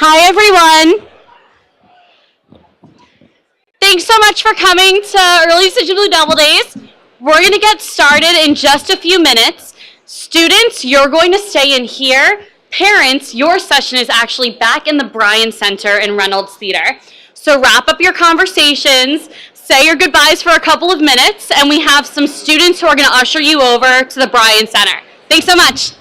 Hi, everyone. Thanks so much for coming to Early Stitch Blue Double Days. We're going to get started in just a few minutes. Students, you're going to stay in here. Parents, your session is actually back in the Bryan Center in Reynolds Theater. So wrap up your conversations, say your goodbyes for a couple of minutes, and we have some students who are going to usher you over to the Bryan Center. Thanks so much.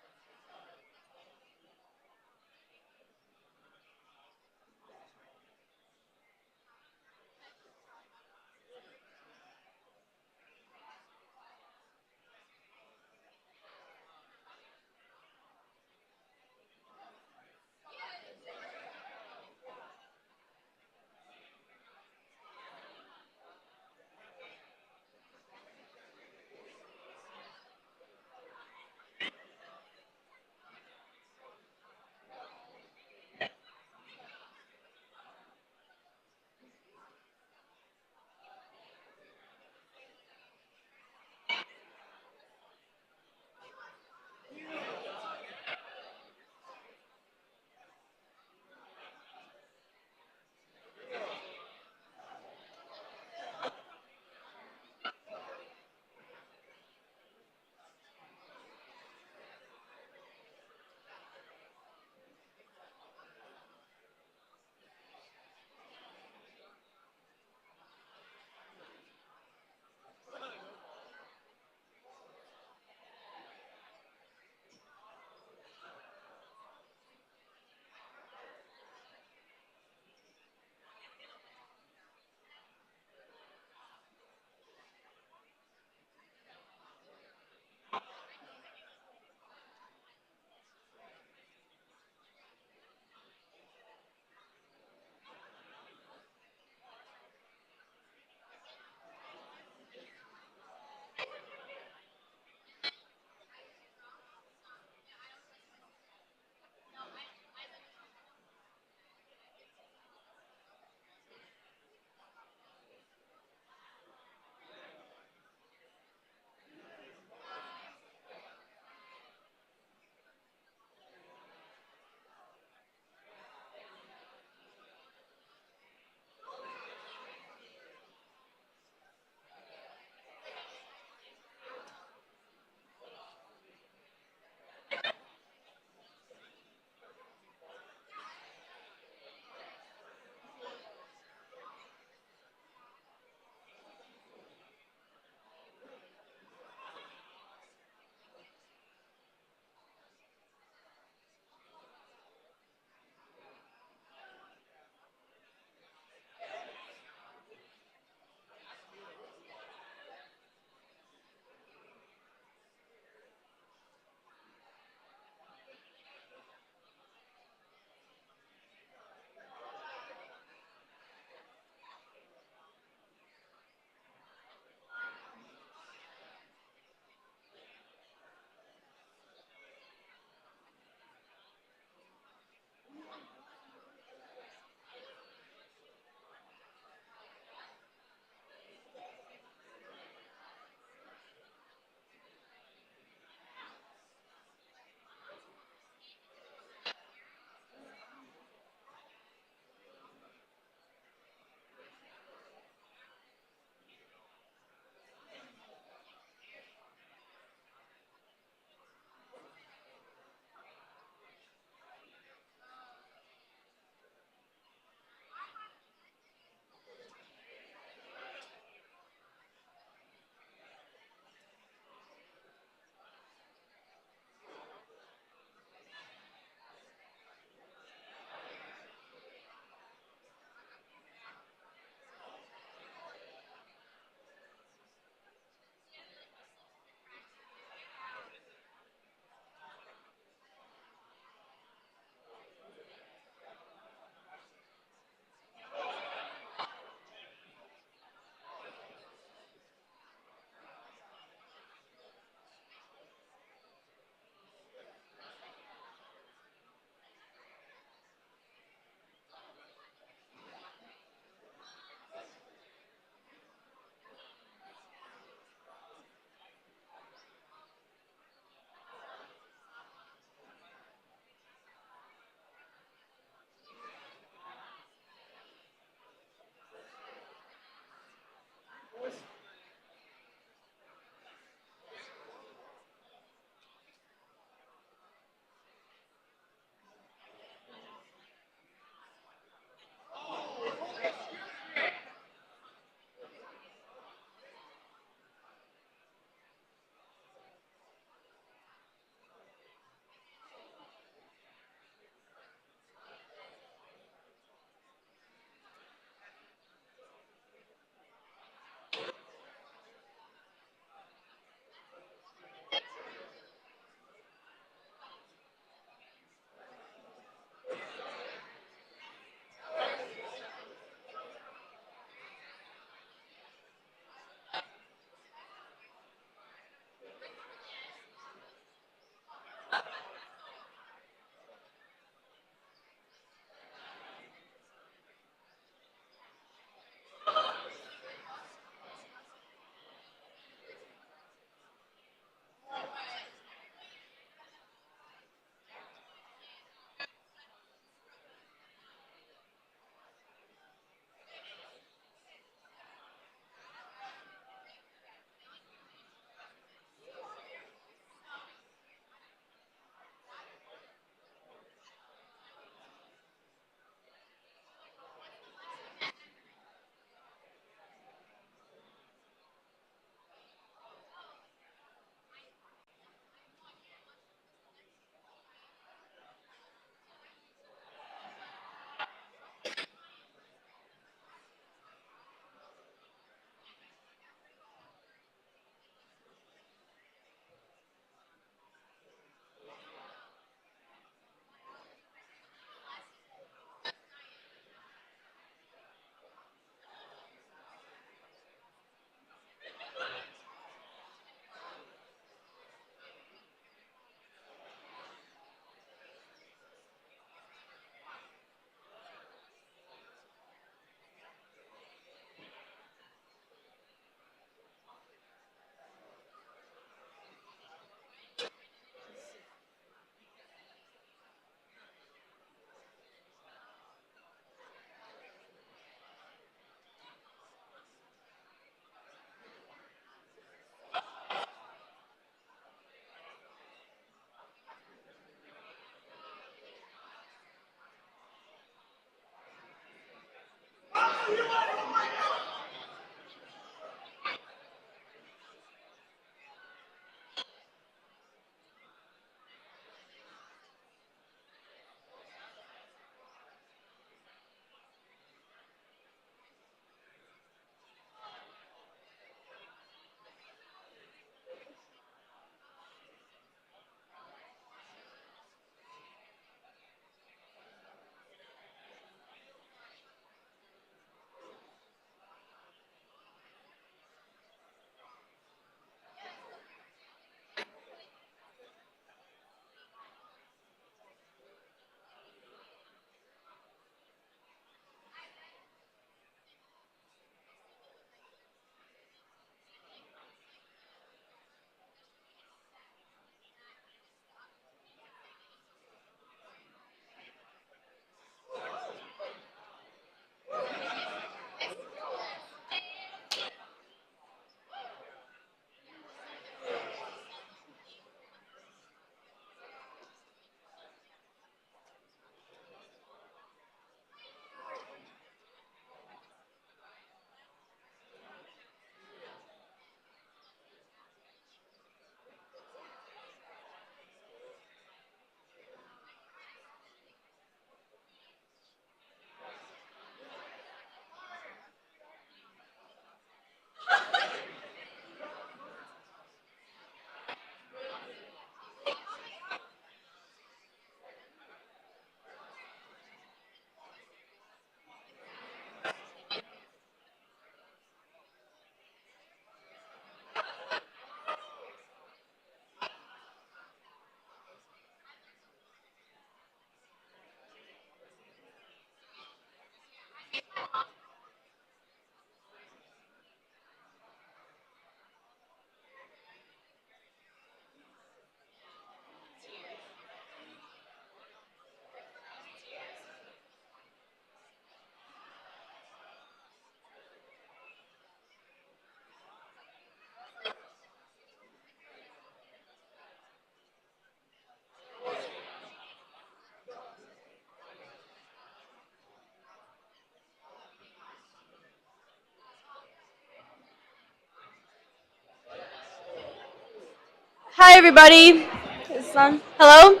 Hi, everybody. Is this on? Hello.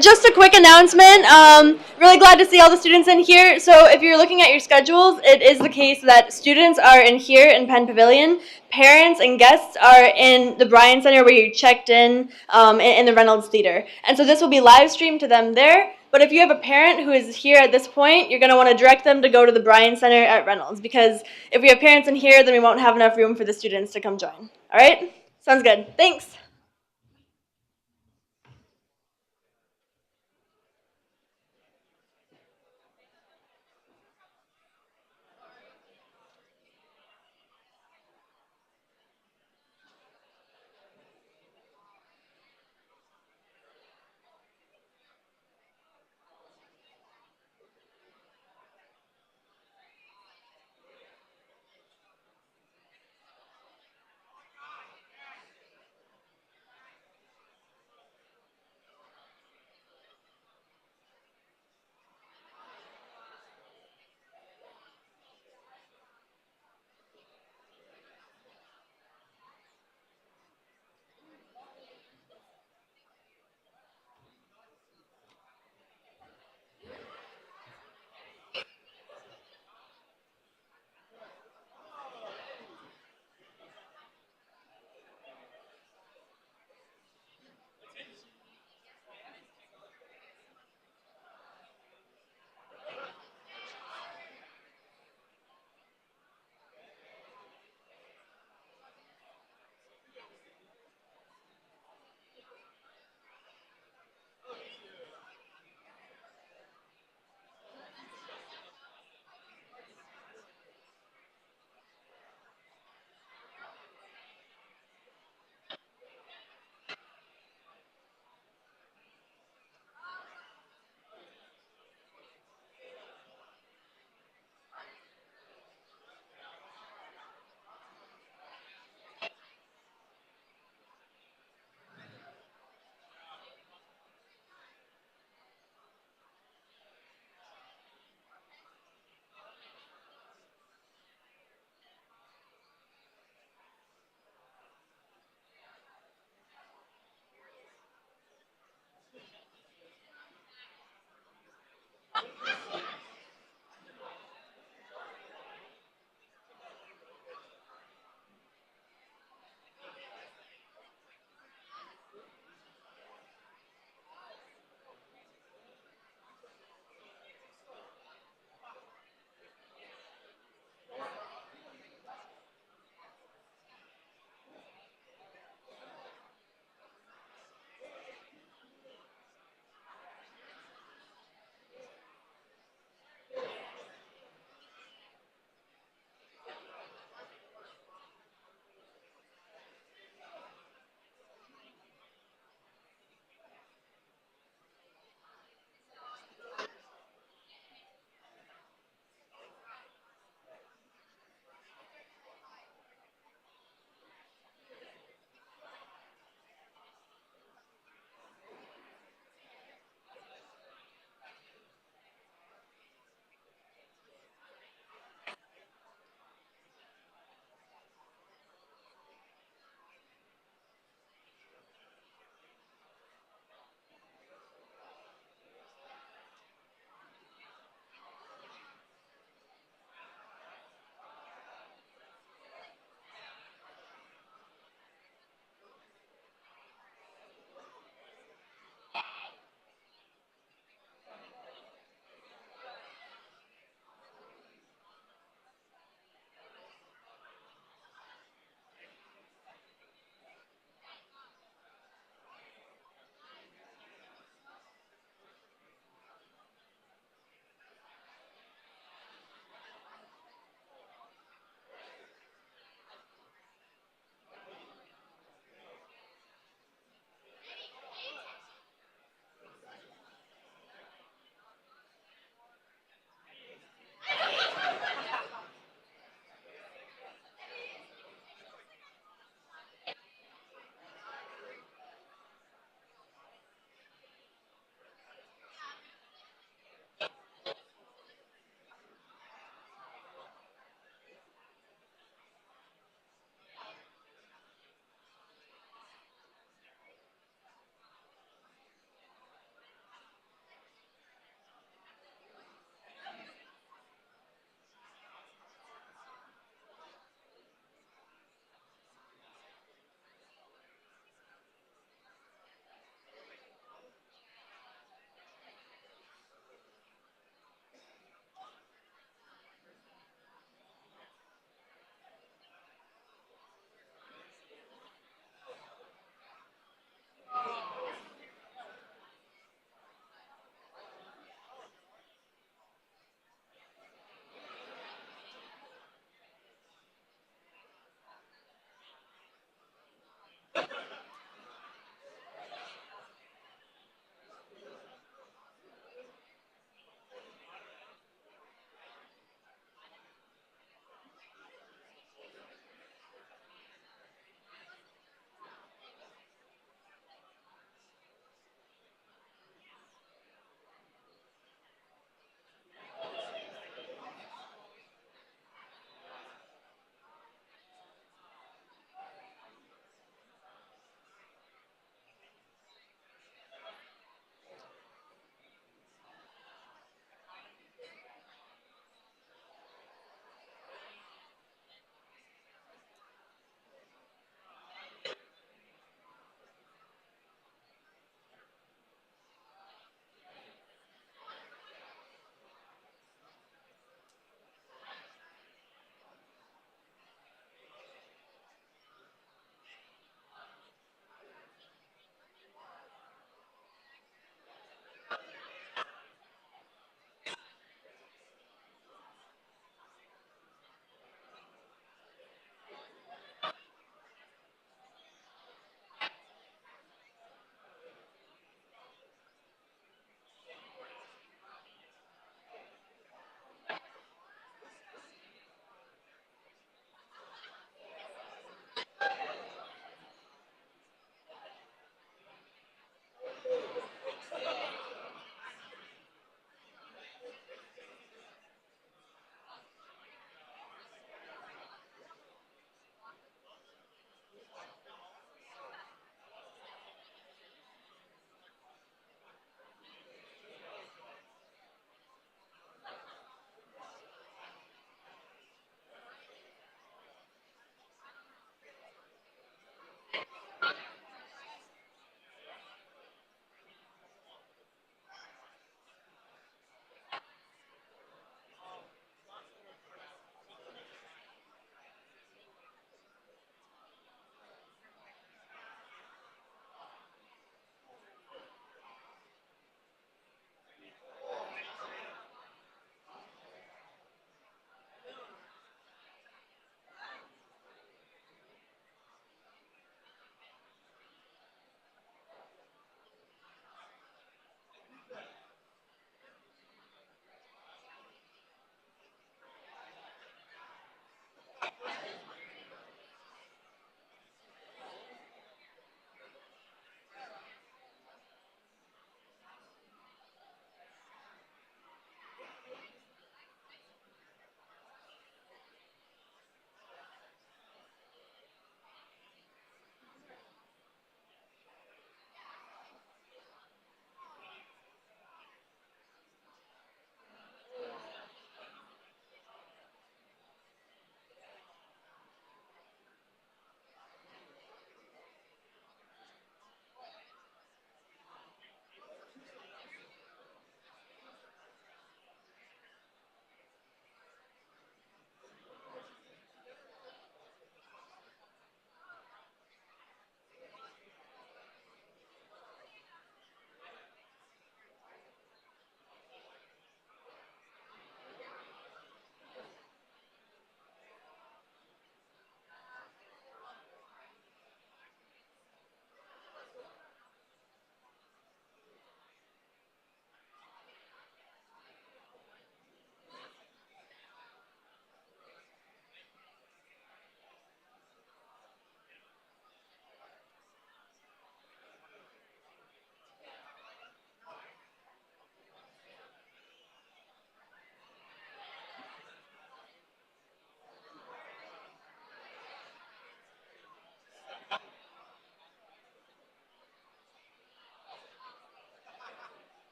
Just a quick announcement. Really glad to see all the students in here. So, if you're looking at your schedules, it is the case that students are in here in Penn Pavilion. Parents and guests are in the Bryan Center where you checked in the Reynolds Theater. And so this will be live streamed to them there. But if you have a parent who is here at this point, you're going to want to direct them to go to the Bryan Center at Reynolds, because if we have parents in here, then we won't have enough room for the students to come join. All right? Sounds good. Thanks.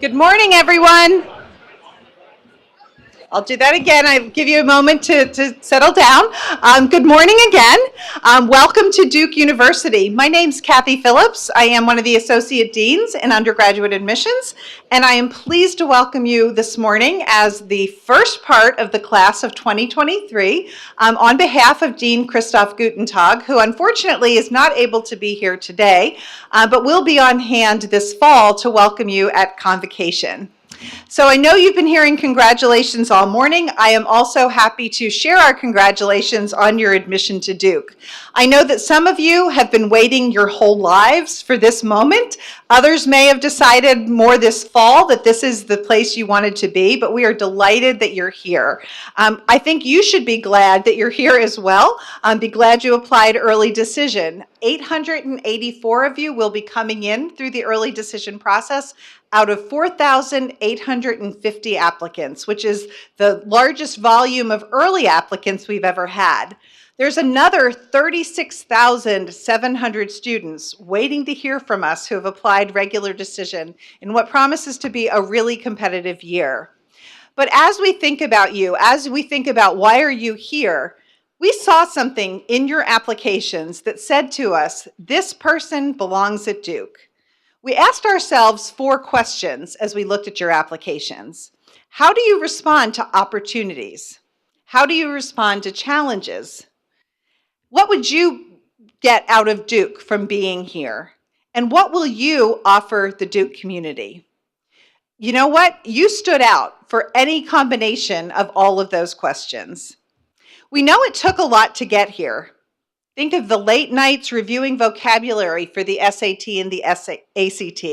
Good morning, everyone. I'll do that again. I'll give you a moment to settle down. Good morning again. Welcome to Duke University. My name's Kathy Phillips. I am one of the Associate Deans in Undergraduate Admissions, and I am pleased to welcome you this morning as the first part of the class of 2023 on behalf of Dean Christoph Gutentag, who unfortunately is not able to be here today, but will be on hand this fall to welcome you at convocation. So I know you've been hearing congratulations all morning. I am also happy to share our congratulations on your admission to Duke. I know that some of you have been waiting your whole lives for this moment. Others may have decided more this fall that this is the place you wanted to be, but we are delighted that you're here. I think you should be glad that you're here as well. Be glad you applied early decision. 884 of you will be coming in through the early decision process out of 4,850 applicants, which is the largest volume of early applicants we've ever had. There's another 36,700 students waiting to hear from us who have applied regular decision in what promises to be a really competitive year. But as we think about you, as we think about why are you here, we saw something in your applications that said to us, this person belongs at Duke. We asked ourselves 4 questions as we looked at your applications. How do you respond to opportunities? How do you respond to challenges? What would you get out of Duke from being here? And what will you offer the Duke community? You know what? You stood out for any combination of all of those questions. We know it took a lot to get here. Think of the late nights reviewing vocabulary for the SAT and the ACT.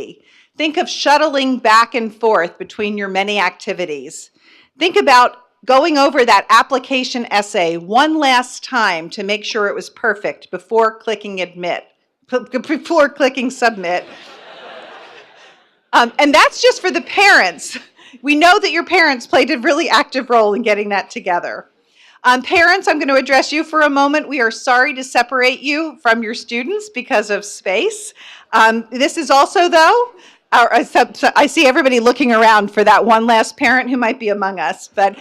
Think of shuttling back and forth between your many activities. Think about going over that application essay one last time to make sure it was perfect before clicking submit. And that's just for the parents. We know that your parents played a really active role in getting that together. Parents, I'm going to address you for a moment. We are sorry to separate you from your students because of space. This is also, though, I see everybody looking around for that one last parent who might be among us. But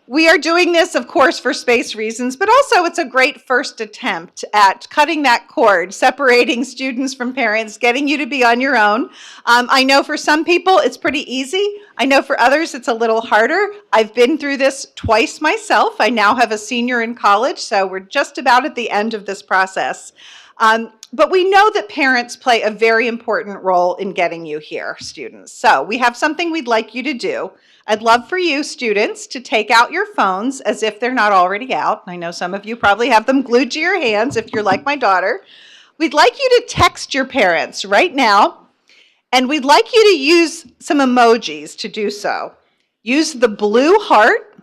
we are doing this, of course, for space reasons, but also it's a great first attempt at cutting that cord, separating students from parents, getting you to be on your own. I know for some people it's pretty easy. I know for others it's a little harder. I've been through this twice myself. I now have a senior in college, so we're just about at the end of this process. But we know that parents play a very important role in getting you here, students. So we have something we'd like you to do. I'd love for you, students, to take out your phones as if they're not already out. I know some of you probably have them glued to your hands if you're like my daughter. We'd like you to text your parents right now, and we'd like you to use some emojis to do so. Use the blue heart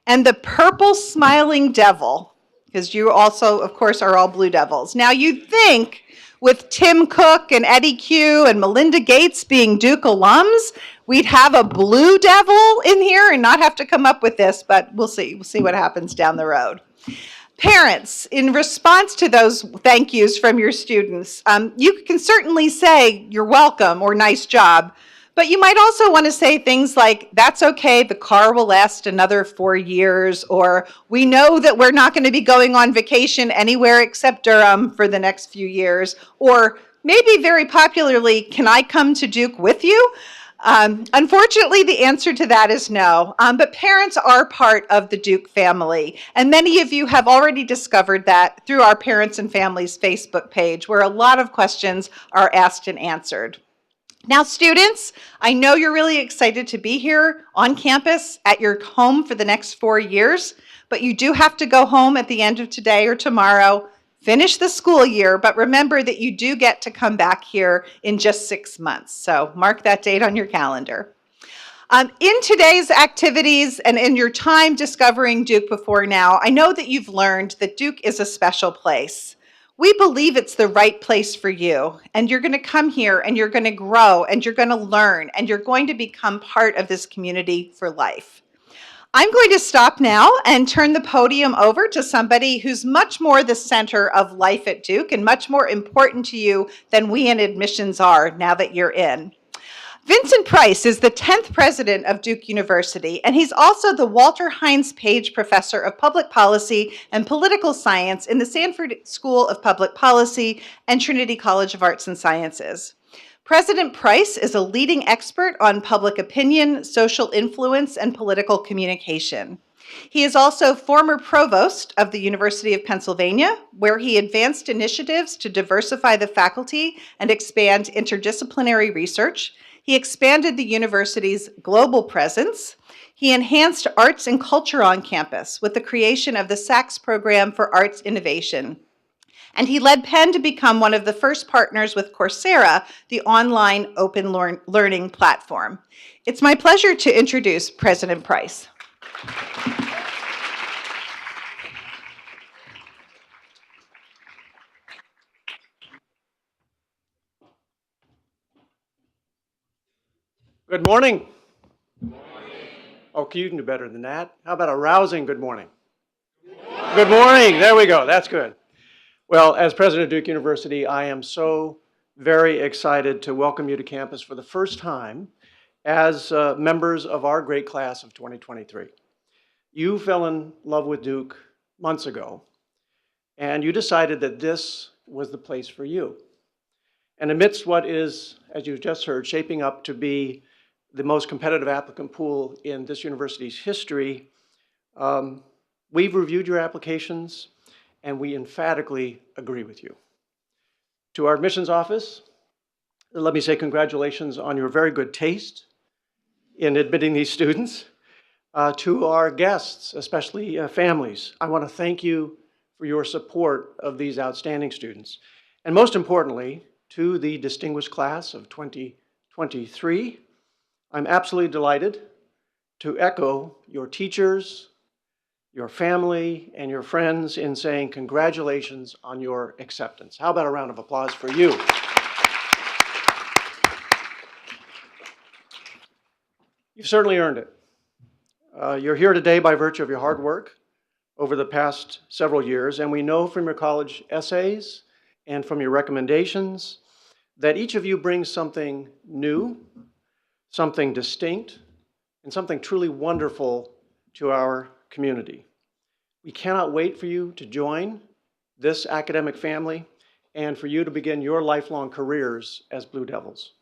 and the purple smiling devil, because you also, of course, are all Blue Devils. Now, you'd think with Tim Cook and Eddie Q and Melinda Gates being Duke alums, we'd have a Blue Devil in here and not have to come up with this, but we'll see. We'll see what happens down the road. Parents, in response to those thank yous from your students, you can certainly say you're welcome or nice job, but you might also want to say things like, that's okay, the car will last another 4 years, or we know that we're not going to be going on vacation anywhere except Durham for the next few years, or maybe very popularly, can I come to Duke with you? Unfortunately, the answer to that is no, but parents are part of the Duke family, and many of you have already discovered that through our Parents and Families Facebook page, where a lot of questions are asked and answered. Now, students, I know you're really excited to be here on campus at your home for the next 4 years, but you do have to go home at the end of today or tomorrow, finish the school year, but remember that you do get to come back here in just 6 months. So mark that date on your calendar. In today's activities and in your time discovering Duke before now, I know that you've learned that Duke is a special place. We believe it's the right place for you, and you're going to come here and you're going to grow and you're going to learn and you're going to become part of this community for life. I'm going to stop now and turn the podium over to somebody who's much more the center of life at Duke and much more important to you than we in admissions are now that you're in. Vincent Price is the 10th president of Duke University, and he's also the Walter Hines Page Professor of Public Policy and Political Science in the Sanford School of Public Policy and Trinity College of Arts and Sciences. President Price is a leading expert on public opinion, social influence, and political communication. He is also former provost of the University of Pennsylvania, where he advanced initiatives to diversify the faculty and expand interdisciplinary research. He expanded the university's global presence. He enhanced arts and culture on campus with the creation of the Sachs Program for Arts Innovation. And he led Penn to become one of the first partners with Coursera, the online open learning platform. It's my pleasure to introduce President Price. Good morning. Oh, you can do better than that. How about a rousing good morning? Good morning. There we go. That's good. Well, as president of Duke University, I am so very excited to welcome you to campus for the first time as members of our great class of 2023. You fell in love with Duke months ago, and you decided that this was the place for you. And amidst what is, as you've just heard, shaping up to be the most competitive applicant pool in this university's history, we've reviewed your applications and we emphatically agree with you. To our admissions office, let me say congratulations on your very good taste in admitting these students. To our guests, especially families, I want to thank you for your support of these outstanding students. And most importantly, to the distinguished class of 2023, I'm absolutely delighted to echo your teachers, your family, and your friends in saying congratulations on your acceptance. How about a round of applause for you? You've certainly earned it. You're here today by virtue of your hard work over the past several years, and we know from your college essays and from your recommendations that each of you brings something new, something distinct, and something truly wonderful to our community. We cannot wait for you to join this academic family and for you to begin your lifelong careers as Blue Devils.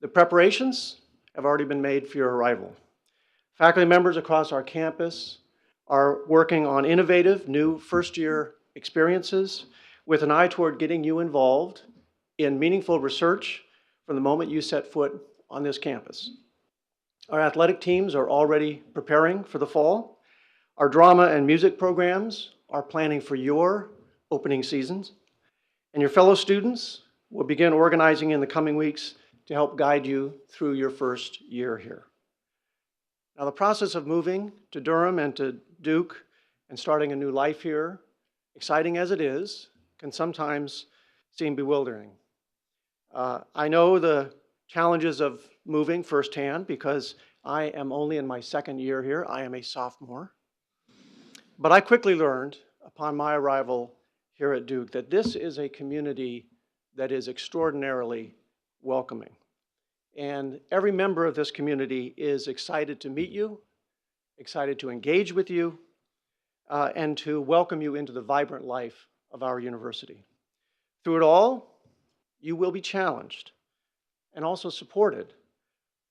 The preparations have already been made for your arrival. Faculty members across our campus are working on innovative new first-year experiences with an eye toward getting you involved in meaningful research from the moment you set foot on this campus. Our athletic teams are already preparing for the fall. Our drama and music programs are planning for your opening seasons. And your fellow students will begin organizing in the coming weeks to help guide you through your first year here. Now, the process of moving to Durham and to Duke and starting a new life here, exciting as it is, can sometimes seem bewildering. I know the challenges of moving firsthand because I am only in my second year here. I am a sophomore. But I quickly learned upon my arrival here at Duke that this is a community that is extraordinarily welcoming. And every member of this community is excited to meet you, excited to engage with you, and to welcome you into the vibrant life of our university. Through it all, you will be challenged and also supported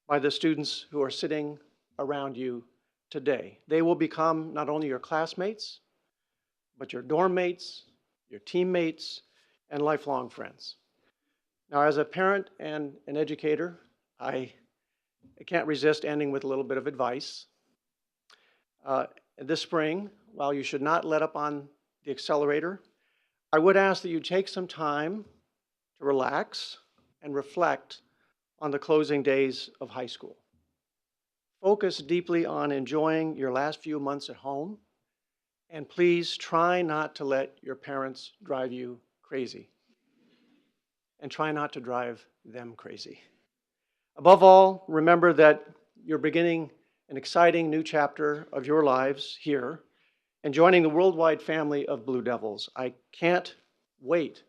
by the students who are sitting around you today. They will become not only your classmates, but your dorm mates, your teammates, and lifelong friends. Now, as a parent and an educator, I can't resist ending with a little bit of advice. This spring, while you should not let up on the accelerator, I would ask that you take some time to relax and reflect on the closing days of high school. Focus deeply on enjoying your last few months at home, and please try not to let your parents drive you crazy, and try not to drive them crazy. Above all, remember that you're beginning an exciting new chapter of your lives here and joining the worldwide family of Blue Devils. I can't wait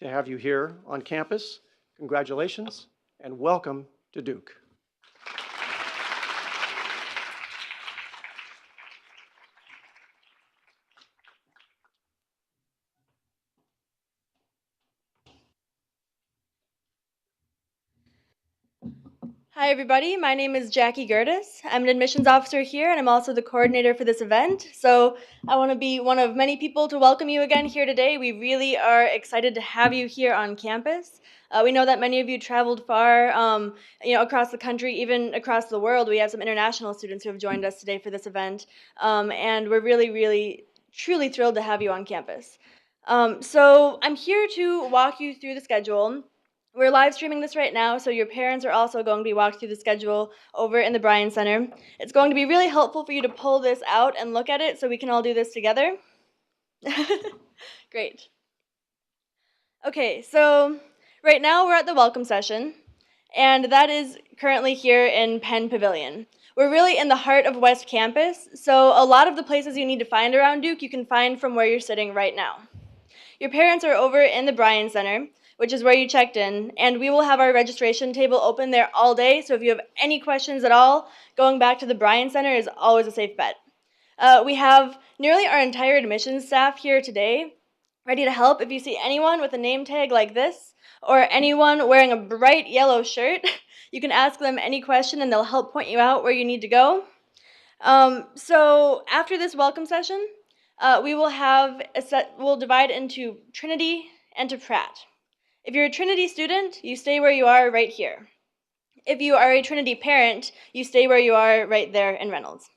to have you here on campus. Congratulations and welcome to Duke. Hi, everybody. My name is Jackie Gertis. I'm an admissions officer here, and I'm also the coordinator for this event. So I want to be one of many people to welcome you again here today. We really are excited to have you here on campus. We know that many of you traveled far, across the country, even across the world. We have some international students who have joined us today for this event, and we're really, really, truly thrilled to have you on campus. So I'm here to walk you through the schedule. We're live streaming this right now, so your parents are also going to be walked through the schedule over in the Bryan Center. It's going to be really helpful for you to pull this out and look at it so we can all do this together. Great. Okay, so right now we're at the welcome session, and that is currently here in Penn Pavilion. We're really in the heart of West Campus, so a lot of the places you need to find around Duke you can find from where you're sitting right now. Your parents are over in the Bryan Center, which is where you checked in, and we will have our registration table open there all day, so if you have any questions at all, going back to the Bryan Center is always a safe bet. We have nearly our entire admissions staff here today, ready to help if you see anyone with a name tag like this, or anyone wearing a bright yellow shirt. You can ask them any question and they'll help point you out where you need to go. So after this welcome session, we will have we'll divide into Trinity and to Pratt. If you're a Trinity student, you stay where you are right here. If you are a Trinity parent, you stay where you are right there in Reynolds.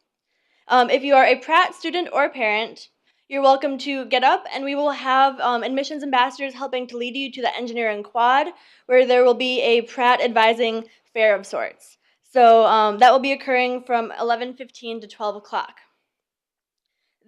If you are a Pratt student or parent, you're welcome to get up, and we will have admissions ambassadors helping to lead you to the engineering quad, where there will be a Pratt advising fair of sorts. So that will be occurring from 11:15 to 12 o'clock.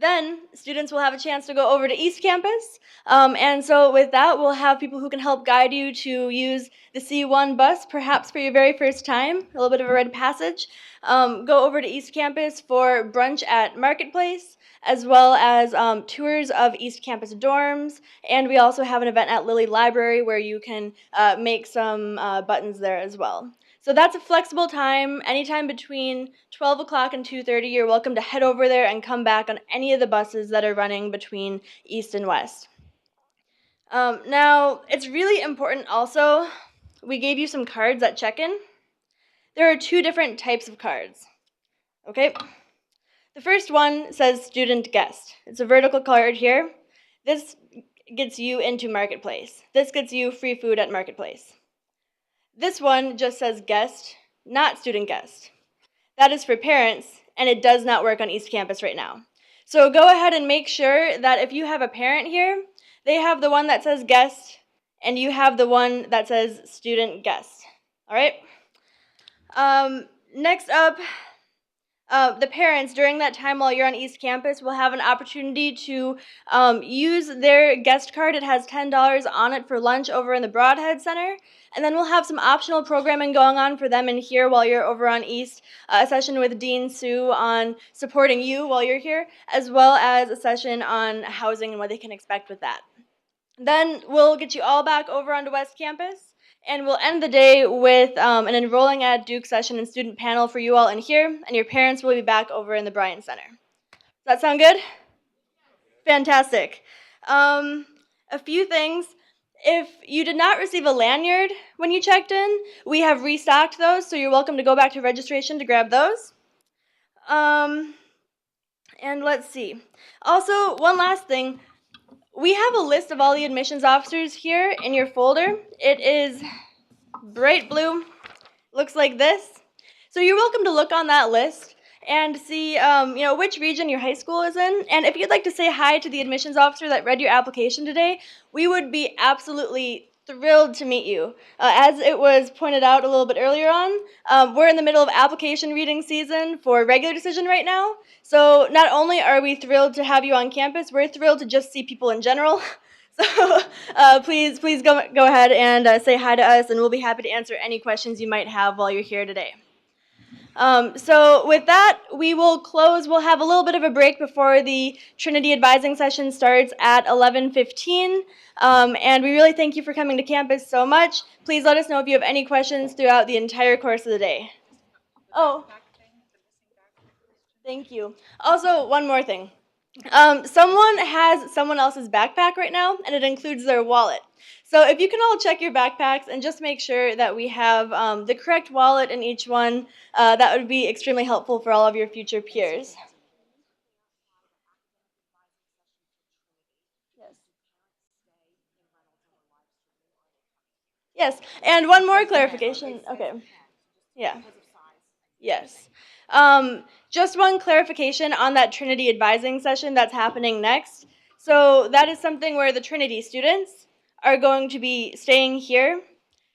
Then students will have a chance to go over to East Campus, and so with that, we'll have people who can help guide you to use the C1 bus, perhaps for your very first time, a little bit of a rite of passage. Go over to East Campus for brunch at Marketplace, as well as tours of East Campus dorms, and we also have an event at Lilly Library where you can make some buttons there as well. So that's a flexible time. Anytime between 12 o'clock and 2:30, you're welcome to head over there and come back on any of the buses that are running between East and West. Now, it's really important also, we gave you some cards at check-in. There are two different types of cards, okay? The first one says student guest. It's a vertical card here. This gets you into Marketplace. This gets you free food at Marketplace. This one just says guest, not student guest. That is for parents, and it does not work on East Campus right now. So go ahead and make sure that if you have a parent here, they have the one that says guest, and you have the one that says student guest. All right? Next up, the parents, during that time while you're on East Campus, will have an opportunity to use their guest card. It has $10 on it for lunch over in the Broadhead Center. And then we'll have some optional programming going on for them in here while you're over on East, a session with Dean Sue on supporting you while you're here, as well as a session on housing and what they can expect with that. Then we'll get you all back over onto West Campus, and we'll end the day with an enrolling at Duke session and student panel for you all in here, and your parents will be back over in the Bryan Center. Does that sound good? Fantastic. A few things. If you did not receive a lanyard when you checked in, we have restocked those, so you're welcome to go back to registration to grab those. And let's see. Also, one last thing. We have a list of all the admissions officers here in your folder. It is bright blue, looks like this. So you're welcome to look on that list and see which region your high school is in. And if you'd like to say hi to the admissions officer that read your application today, we would be absolutely thrilled to meet you. As it was pointed out a little bit earlier on, we're in the middle of application reading season for regular decision right now. So not only are we thrilled to have you on campus, we're thrilled to just see people in general. So please go ahead and say hi to us, and we'll be happy to answer any questions you might have while you're here today. So with that, we will close. We'll have a little bit of a break before the Trinity advising session starts at 11:15. And we really thank you for coming to campus so much. Please let us know if you have any questions throughout the entire course of the day. Oh, thank you. Also, one more thing. Someone has someone else's backpack right now, and it includes their wallet. So if you can all check your backpacks and just make sure that we have the correct wallet in each one, that would be extremely helpful for all of your future peers. Yes. Yes, and one more clarification. Okay. Yeah. Yes. Just one clarification on that Trinity advising session that's happening next. So that is something where the Trinity students are going to be staying here.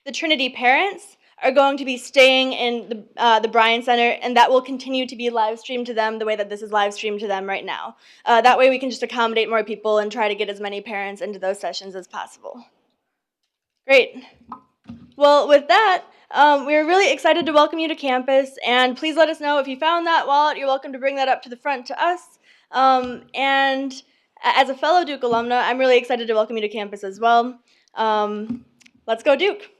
The Trinity parents are going to be staying in the Bryan Center, and that will continue to be live streamed to them the way that this is live streamed to them right now. That way we can just accommodate more people and try to get as many parents into those sessions as possible. Great. Well, with that, we're really excited to welcome you to campus, and please let us know if you found that wallet. You're welcome to bring that up to the front to us. And as a fellow Duke alumna, I'm really excited to welcome you to campus as well. Let's go Duke.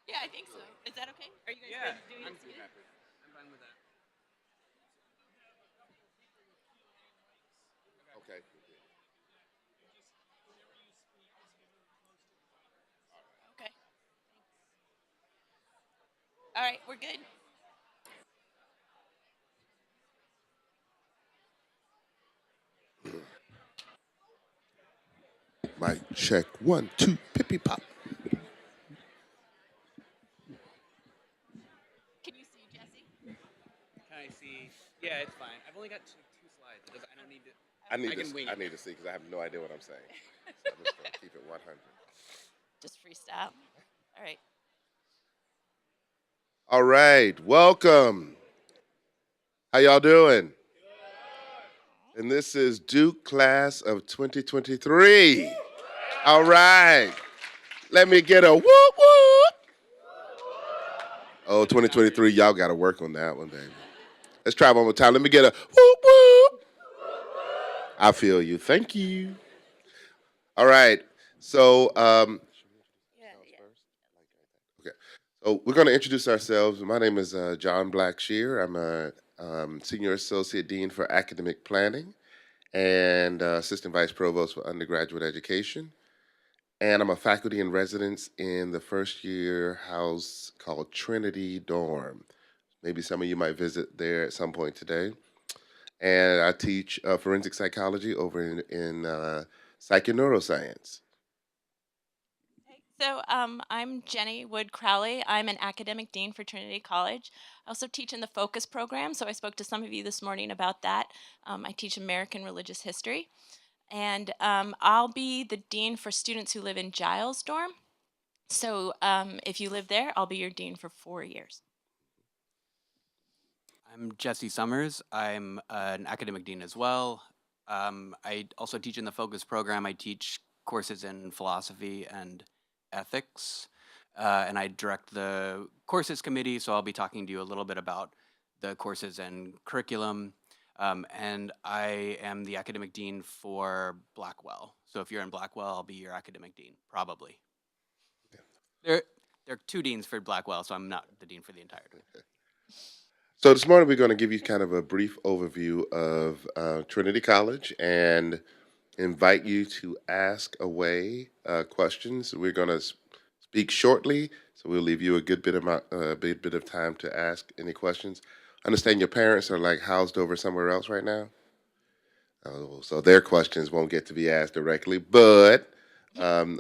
Yeah, I think so. Is that okay? Are you guys ready to do it? I'm fine with that. Okay. Okay. All right, we're good. Mic check 1, 2, pippy pop. Can you see Jesse? Can I see? Yeah, it's fine. I've only got two slides. I don't need to. I can wing I it. need to see because I have no idea what I'm saying. So I'm just gonna keep it 100. Just freestyle. All right. All right, welcome. How y'all doing? And this is Duke class of 2023. All right. Let me get a whoop whoop. Oh, 2023, y'all got to work on that one, baby. Let's try one more time. Let me get a whoop whoop. I feel you. Thank you. All right. So, Yeah, yeah. okay. So we're going to introduce ourselves. My name is John Blackshear. I'm a senior associate dean for academic planning and assistant vice provost for undergraduate education. And I'm a faculty in residence in the first year house called Trinity Dorm. Maybe some of you might visit there at some point today. And I teach forensic psychology over in psych and neuroscience. So I'm Jenny Wood Crowley. I'm an academic dean for Trinity College. I also teach in the Focus program, so I spoke to some of you this morning about that. I teach American religious history, and I'll be the dean for students who live in Giles dorm. So if you live there, I'll be your dean for 4 years. I'm Jesse Summers. I'm an academic dean as well. I also teach in the Focus program. I teach courses in philosophy and ethics, and I direct the courses committee. So I'll be talking to you a little bit about the courses and curriculum. And I am the academic dean for Blackwell. So if you're in Blackwell, I'll be your academic dean, probably. There are two deans for Blackwell, so I'm not the dean for the entire. So this morning we're going to give you kind of a brief overview of Trinity College and invite you to ask away questions. We're going to speak shortly, so we'll leave you a good bit of time to ask any questions. Understand your parents are like housed over somewhere else right now, so their questions won't get to be asked directly, but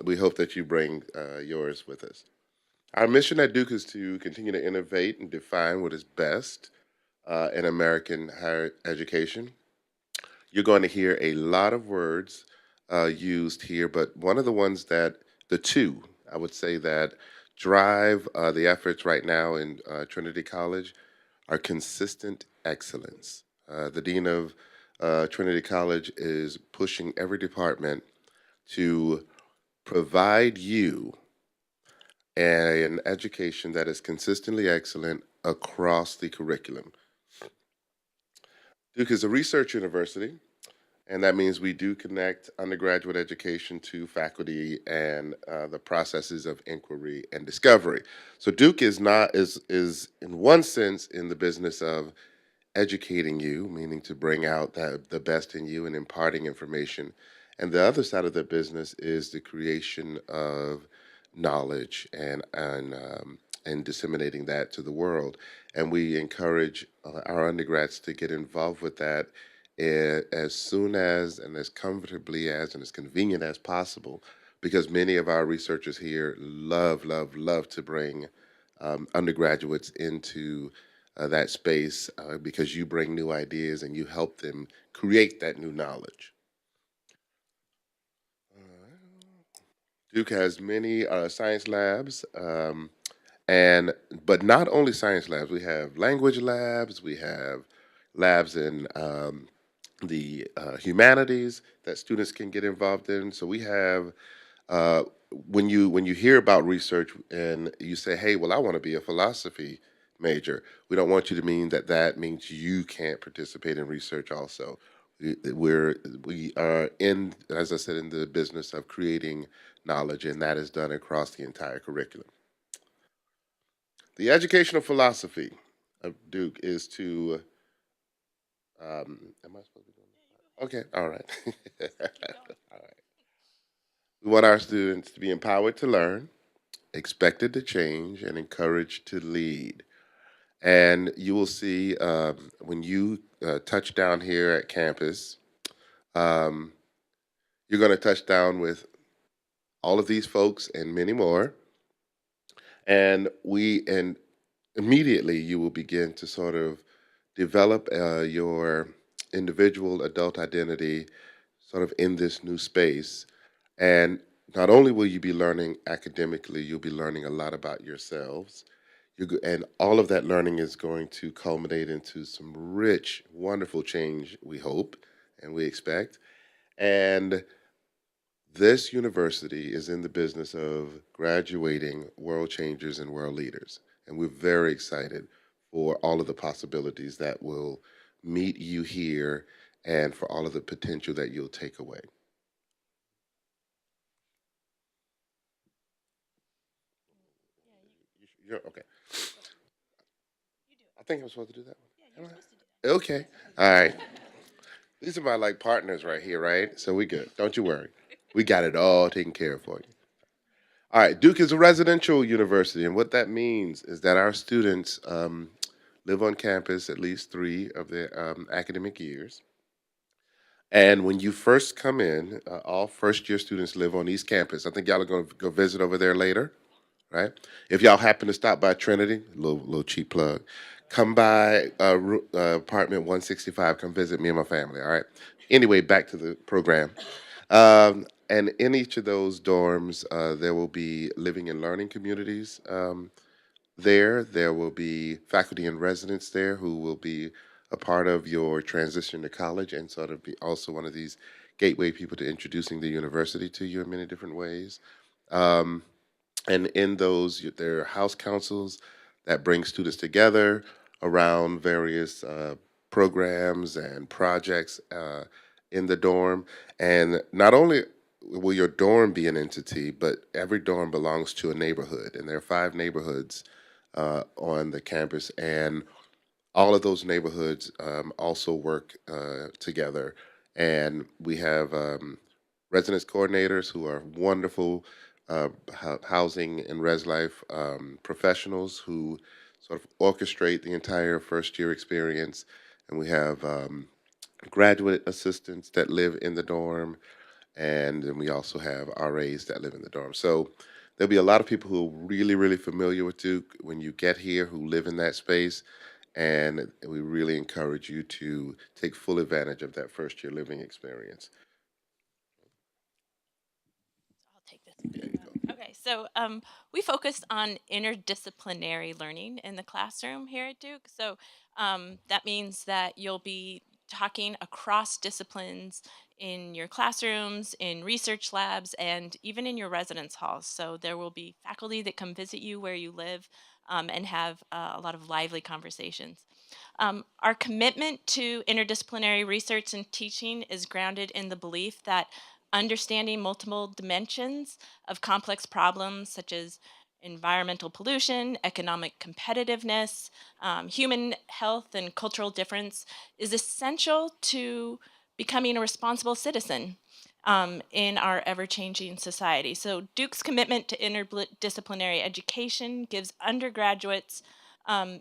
we hope that you bring yours with us. Our mission at Duke is to continue to innovate and define what is best in American higher education. You're going to hear a lot of words used here, but one of the ones that, the two, I would say that drive the efforts right now in Trinity College are consistent excellence. The Dean of Trinity College is pushing every department to provide you an education that is consistently excellent across the curriculum. Duke is a research university, and that means we do connect undergraduate education to faculty and the processes of inquiry and discovery. So Duke is in one sense in the business of educating you, meaning to bring out the best in you and imparting information. And the other side of the business is the creation of knowledge and disseminating that to the world. And we encourage our undergrads to get involved with that as soon as and as comfortably as and as convenient as possible, because many of our researchers here love to bring undergraduates into that space because you bring new ideas and you help them create that new knowledge. Duke has many science labs, and but not only science labs. We have language labs. We have labs in the humanities that students can get involved in. So we have uh, when you hear about research and you say, "Hey, well, I want to be a philosophy major," we don't want you to mean that that means you can't participate in research. Also, we are in, as I said, in the business of creating knowledge, and that is done across the entire curriculum. The educational philosophy of Duke is to, am I supposed to be doing that? Okay, all right. All right. We want our students to be empowered to learn, expected to change, and encouraged to lead. And you will see when you touch down here at campus, um, you're going to touch down with all of these folks and many more. And immediately you will begin to sort of develop your individual adult identity sort of in this new space. And not only will you be learning academically, you'll be learning a lot about yourselves. And all of that learning is going to culminate into some rich, wonderful change, we hope and we expect. And this university is in the business of graduating world changers and world leaders. And we're very excited for all of the possibilities that will meet you here and for all of the potential that you'll take away. You're okay. I think I'm supposed to do that one. Okay. All right. These are my like partners right here, right? So we good. Don't you worry. We got it all taken care of for you. All right. Duke is a residential university, and what that means is that our students live on campus at least 3 of their academic years. And when you first come in, all first year students live on East Campus. I think y'all are going to go visit over there later, right? If y'all happen to stop by Trinity, little cheap plug, come by apartment 165. Come visit me and my family. All right. Anyway, back to the program. And in each of those dorms, there will be living and learning communities. There will be faculty and residents there who will be a part of your transition to college and sort of be also one of these gateway people to introducing the university to you in many different ways. Um, and in those, there are house councils that bring students together around various programs and projects in the dorm. And not only will your dorm be an entity, but every dorm belongs to a neighborhood. And there are 5 neighborhoods on the campus. And all of those neighborhoods also work together. And we have residence coordinators who are wonderful housing and res life professionals who sort of orchestrate the entire first year experience. And we have graduate assistants that live in the dorm, and then we also have RAs that live in the dorm. So there'll be a lot of people who are really, really familiar with Duke when you get here who live in that space. And we really encourage you to take full advantage of that first year living experience. I'll take this. Okay, so we focus on interdisciplinary learning in the classroom here at Duke. So that means that you'll be talking across disciplines in your classrooms, in research labs, and even in your residence halls. So there will be faculty that come visit you where you live and have a lot of lively conversations. Our commitment to interdisciplinary research and teaching is grounded in the belief that understanding multiple dimensions of complex problems such as environmental pollution, economic competitiveness, human health, and cultural difference is essential to becoming a responsible citizen in our ever changing society. So, Duke's commitment to interdisciplinary education gives undergraduates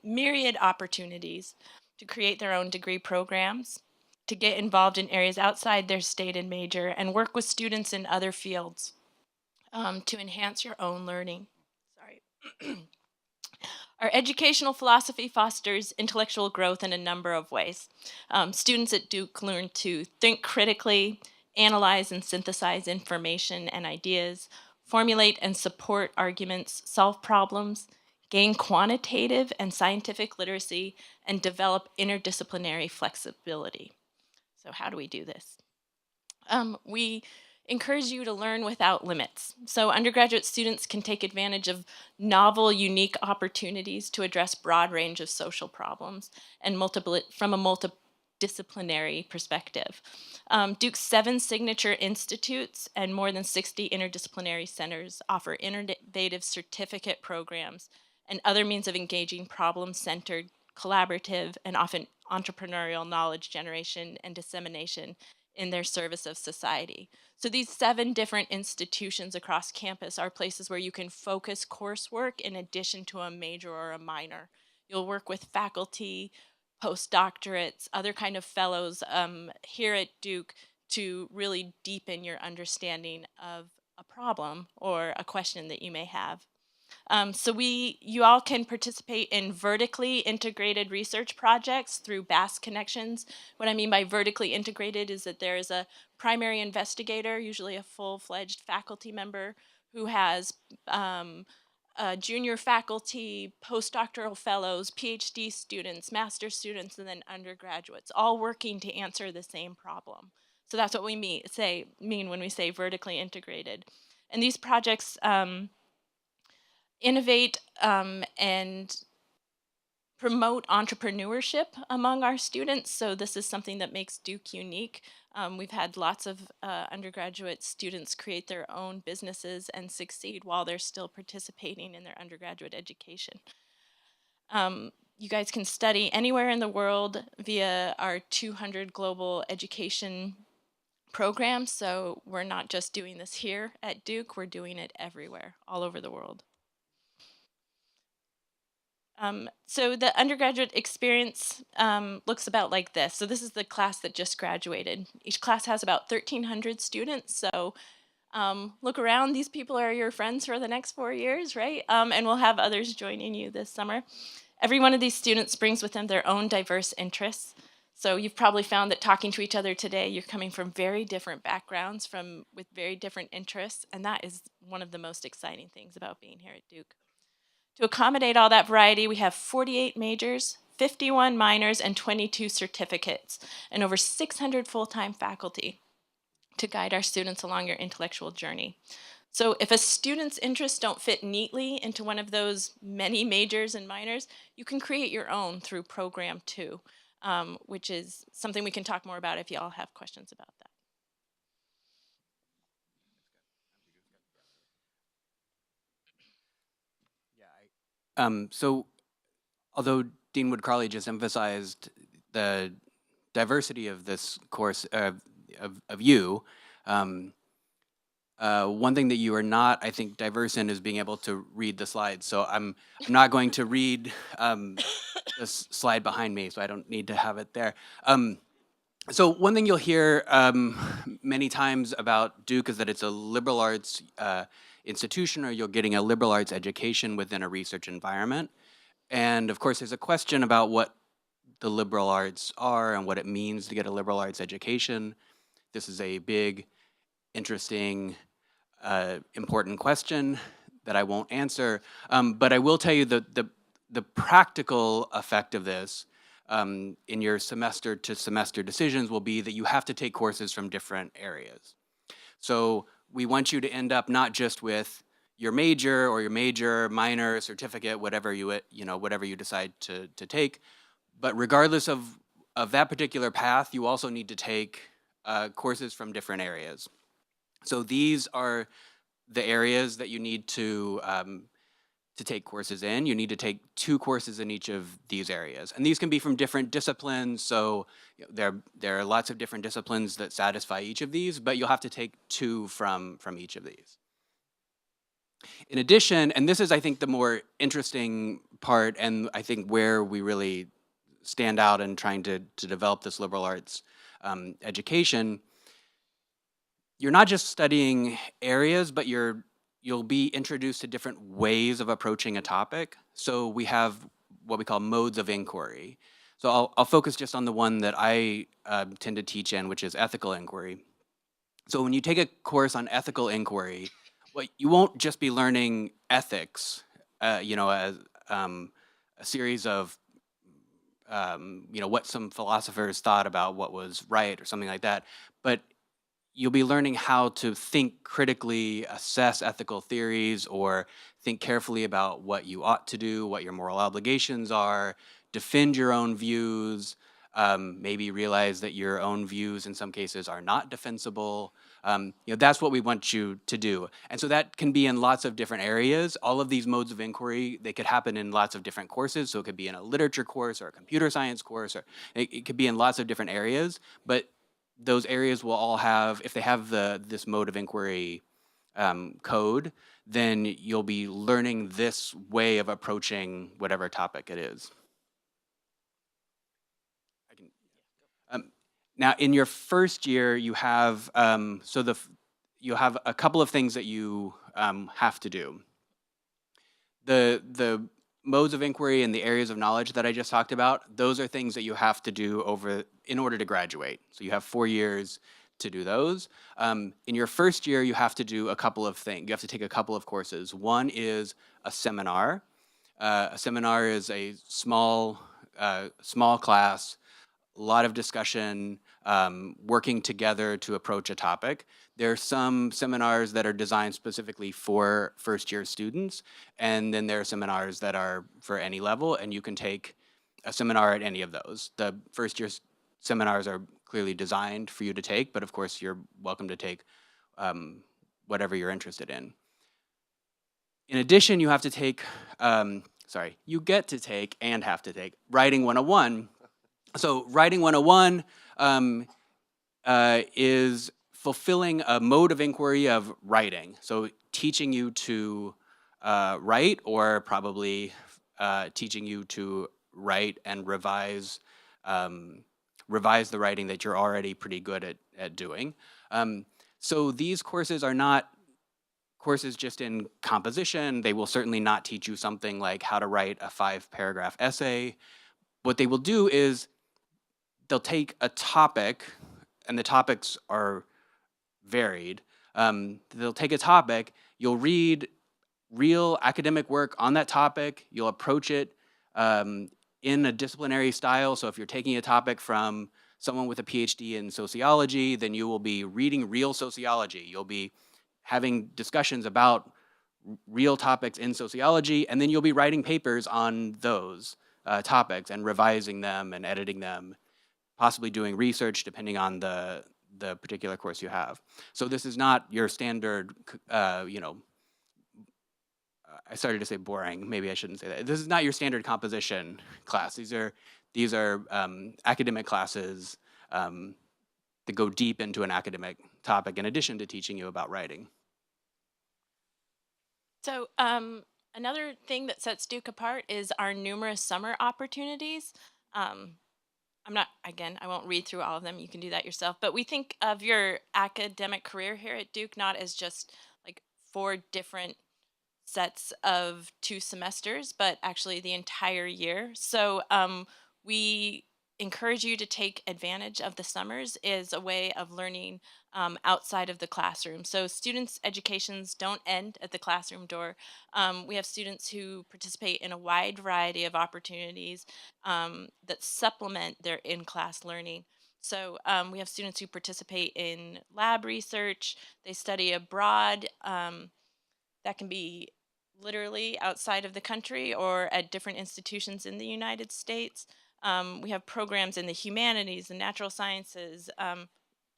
myriad opportunities to create their own degree programs, to get involved in areas outside their stated major, and work with students in other fields to enhance your own learning. Sorry. Our educational philosophy fosters intellectual growth in a number of ways. Students at Duke learn to think critically, analyze and synthesize information and ideas, formulate and support arguments, solve problems, gain quantitative and scientific literacy, and develop interdisciplinary flexibility. So, how do we do this? We encourage you to learn without limits. So undergraduate students can take advantage of novel, unique opportunities to address broad range of social problems and from a multidisciplinary perspective. Duke's 7 signature institutes and more than 60 interdisciplinary centers offer innovative certificate programs and other means of engaging problem-centered, collaborative, and often entrepreneurial knowledge generation and dissemination in their service of society. So these 7 different institutions across campus are places where you can focus coursework in addition to a major or a minor. You'll work with faculty, postdoctorates, other kind of fellows here at Duke to really deepen your understanding of a problem or a question that you may have. You all can participate in vertically integrated research projects through BAS connections. What I mean by vertically integrated is that there is a primary investigator, usually a full-fledged faculty member, who has junior faculty, postdoctoral fellows, PhD students, master's students, and then undergraduates, all working to answer the same problem. So that's what we mean when we say vertically integrated. And these projects innovate and promote entrepreneurship among our students. So this is something that makes Duke unique. We've had lots of undergraduate students create their own businesses and succeed while they're still participating in their undergraduate education. You guys can study anywhere in the world via our 200 global education programs. So we're not just doing this here at Duke, we're doing it everywhere, all over the world. So the undergraduate experience looks about like this. So this is the class that just graduated. Each class has about 1,300 students. So look around. These people are your friends for the next 4 years, right? And we'll have others joining you this summer. Every one of these students brings with them their own diverse interests. So you've probably found that talking to each other today, you're coming from very different backgrounds, with very different interests, and that is one of the most exciting things about being here at Duke. To accommodate all that variety, we have 48 majors, 51 minors, and 22 certificates, and over 600 full-time faculty to guide our students along your intellectual journey. So if a student's interests don't fit neatly into one of those many majors and minors, you can create your own through Program 2, which is something we can talk more about if you all have questions about that. So although Dean Wood-Crowley just emphasized the diversity of this course, of you, one thing that you are not, I think, diverse in is being able to read the slides. So I'm not going to read this slide behind me, so I don't need to have it there. So one thing you'll hear many times about Duke is that it's a liberal arts institution, or you're getting a liberal arts education within a research environment. And of course, there's a question about what the liberal arts are and what it means to get a liberal arts education. This is a big, interesting, important question that I won't answer. But I will tell you the practical effect of this in your semester to semester decisions will be that you have to take courses from different areas. So we want you to end up not just with your major or your major, minor, certificate, whatever you decide to take, but regardless of that particular path, you also need to take courses from different areas. So these are the areas that you need to take courses in. You need to take 2 courses in each of these areas. And these can be from different disciplines, so there are lots of different disciplines that satisfy each of these, but you'll have to take 2 from each of these. In addition, and this is, I think, the more interesting part, and I think where we really stand out in trying to develop this liberal arts education, you're not just studying areas, but you'll be introduced to different ways of approaching a topic. So we have what we call modes of inquiry. So I'll focus just on the one that I tend to teach in, which is ethical inquiry. So when you take a course on ethical inquiry, you won't just be learning ethics, as a series of what some philosophers thought about what was right or something like that, but you'll be learning how to think critically, assess ethical theories, or think carefully about what you ought to do, what your moral obligations are, defend your own views, maybe realize that your own views in some cases are not defensible. That's what we want you to do. And so that can be in lots of different areas. All of these modes of inquiry, they could happen in lots of different courses. So it could be in a literature course or a computer science course, or it could be in lots of different areas. But those areas will all have, if they have this mode of inquiry code, then you'll be learning this way of approaching whatever topic it is. Now, in your first year, you have you have a couple of things that you have to do. The modes of inquiry and the areas of knowledge that I just talked about, those are things that you have to do in order to graduate. So you have 4 years to do those. In your first year, you have to do a couple of things. You have to take a couple of courses. One is a seminar. A seminar is a small class, a lot of discussion, working together to approach a topic. There are some seminars that are designed specifically for first-year students, and then there are seminars that are for any level, and you can take a seminar at any of those. The first-year seminars are clearly designed for you to take, but of course you're welcome to take whatever you're interested in. In addition, you have to take, you get to take and have to take Writing 101. So Writing 101 is fulfilling a mode of inquiry of writing. So teaching you to write, or probably teaching you to write and revise the writing that you're already pretty good at doing. So these courses are not courses just in composition. They will certainly not teach you something like how to write a 5-paragraph essay. What they will do is they'll take a topic, and the topics are varied. They'll take a topic, you'll read real academic work on that topic, you'll approach it in a disciplinary style. So if you're taking a topic from someone with a PhD in sociology, then you will be reading real sociology. You'll be having discussions about real topics in sociology, and then you'll be writing papers on those topics and revising them and editing them, possibly doing research depending on the particular course you have. So this is not your standard, I started to say boring, maybe I shouldn't say that. This is not your standard composition class. These are academic classes that go deep into an academic topic in addition to teaching you about writing. So another thing that sets Duke apart is our numerous summer opportunities. I won't read through all of them. You can do that yourself. But we think of your academic career here at Duke not as just like 4 different sets of 2 semesters, but actually the entire year. So we encourage you to take advantage of the summers as a way of learning outside of the classroom. So students' educations don't end at the classroom door. We have students who participate in a wide variety of opportunities that supplement their in-class learning. So we have students who participate in lab research, they study abroad. That can be literally outside of the country or at different institutions in the United States. We have programs in the humanities and natural sciences.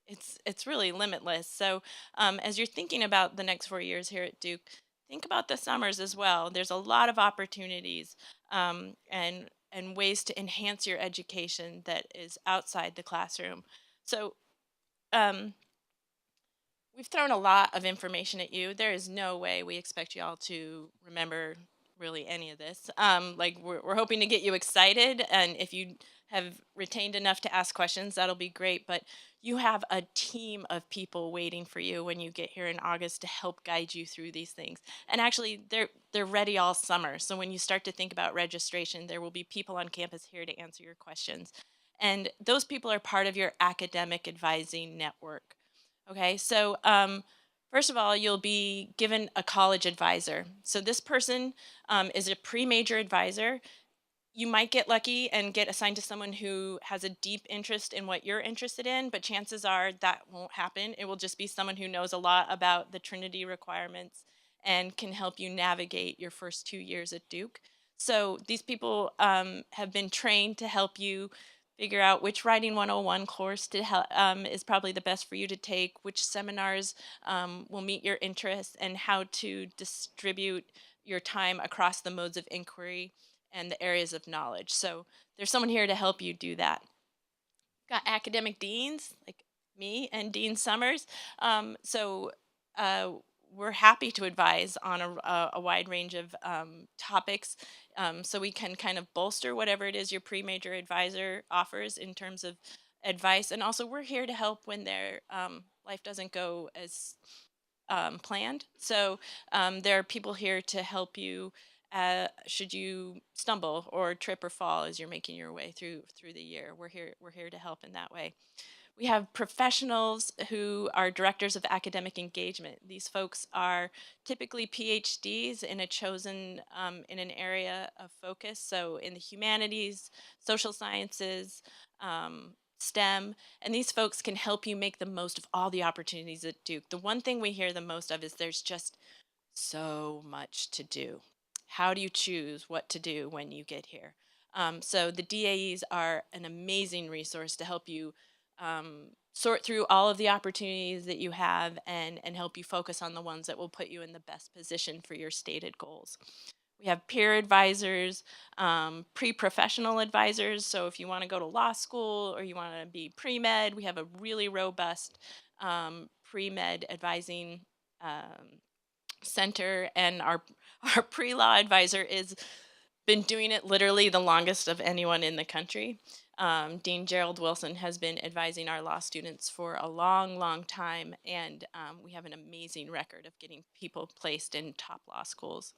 It's really limitless. So as you're thinking about the next 4 years here at Duke, think about the summers as well. There's a lot of opportunities and ways to enhance your education that is outside the classroom. So we've thrown a lot of information at you. There is no way we expect you all to remember really any of this. We're hoping to get you excited, and if you have retained enough to ask questions, that'll be great. But you have a team of people waiting for you when you get here in August to help guide you through these things. And actually, they're ready all summer. So when you start to think about registration, there will be people on campus here to answer your questions. And those people are part of your academic advising network. Okay, so first of all, you'll be given a college advisor. So this person is a pre-major advisor. You might get lucky and get assigned to someone who has a deep interest in what you're interested in, but chances are that won't happen. It will just be someone who knows a lot about the Trinity requirements and can help you navigate your first 2 years at Duke. So these people have been trained to help you figure out which Writing 101 course is probably the best for you to take, which seminars will meet your interests, and how to distribute your time across the modes of inquiry and the areas of knowledge. So there's someone here to help you do that. Got academic deans like me and Dean Summers. So we're happy to advise on a wide range of topics, so we can kind of bolster whatever it is your pre-major advisor offers in terms of advice. And also we're here to help when their life doesn't go as planned. So there are people here to help you should you stumble or trip or fall as you're making your way through the year. We're here to help in that way. We have professionals who are directors of academic engagement. These folks are typically PhDs in a chosen in an area of focus. So in the humanities, social sciences, STEM, and these folks can help you make the most of all the opportunities at Duke. The one thing we hear the most of is there's just so much to do. How do you choose what to do when you get here? So the DAEs are an amazing resource to help you sort through all of the opportunities that you have, and help you focus on the ones that will put you in the best position for your stated goals. We have peer advisors, pre-professional advisors. So if you want to go to law school or you want to be pre-med, we have a really robust pre-med advising center, and our pre-law advisor is been doing it literally the longest of anyone in the country. Dean Gerald Wilson has been advising our law students for a long, long time, and we have an amazing record of getting people placed in top law schools.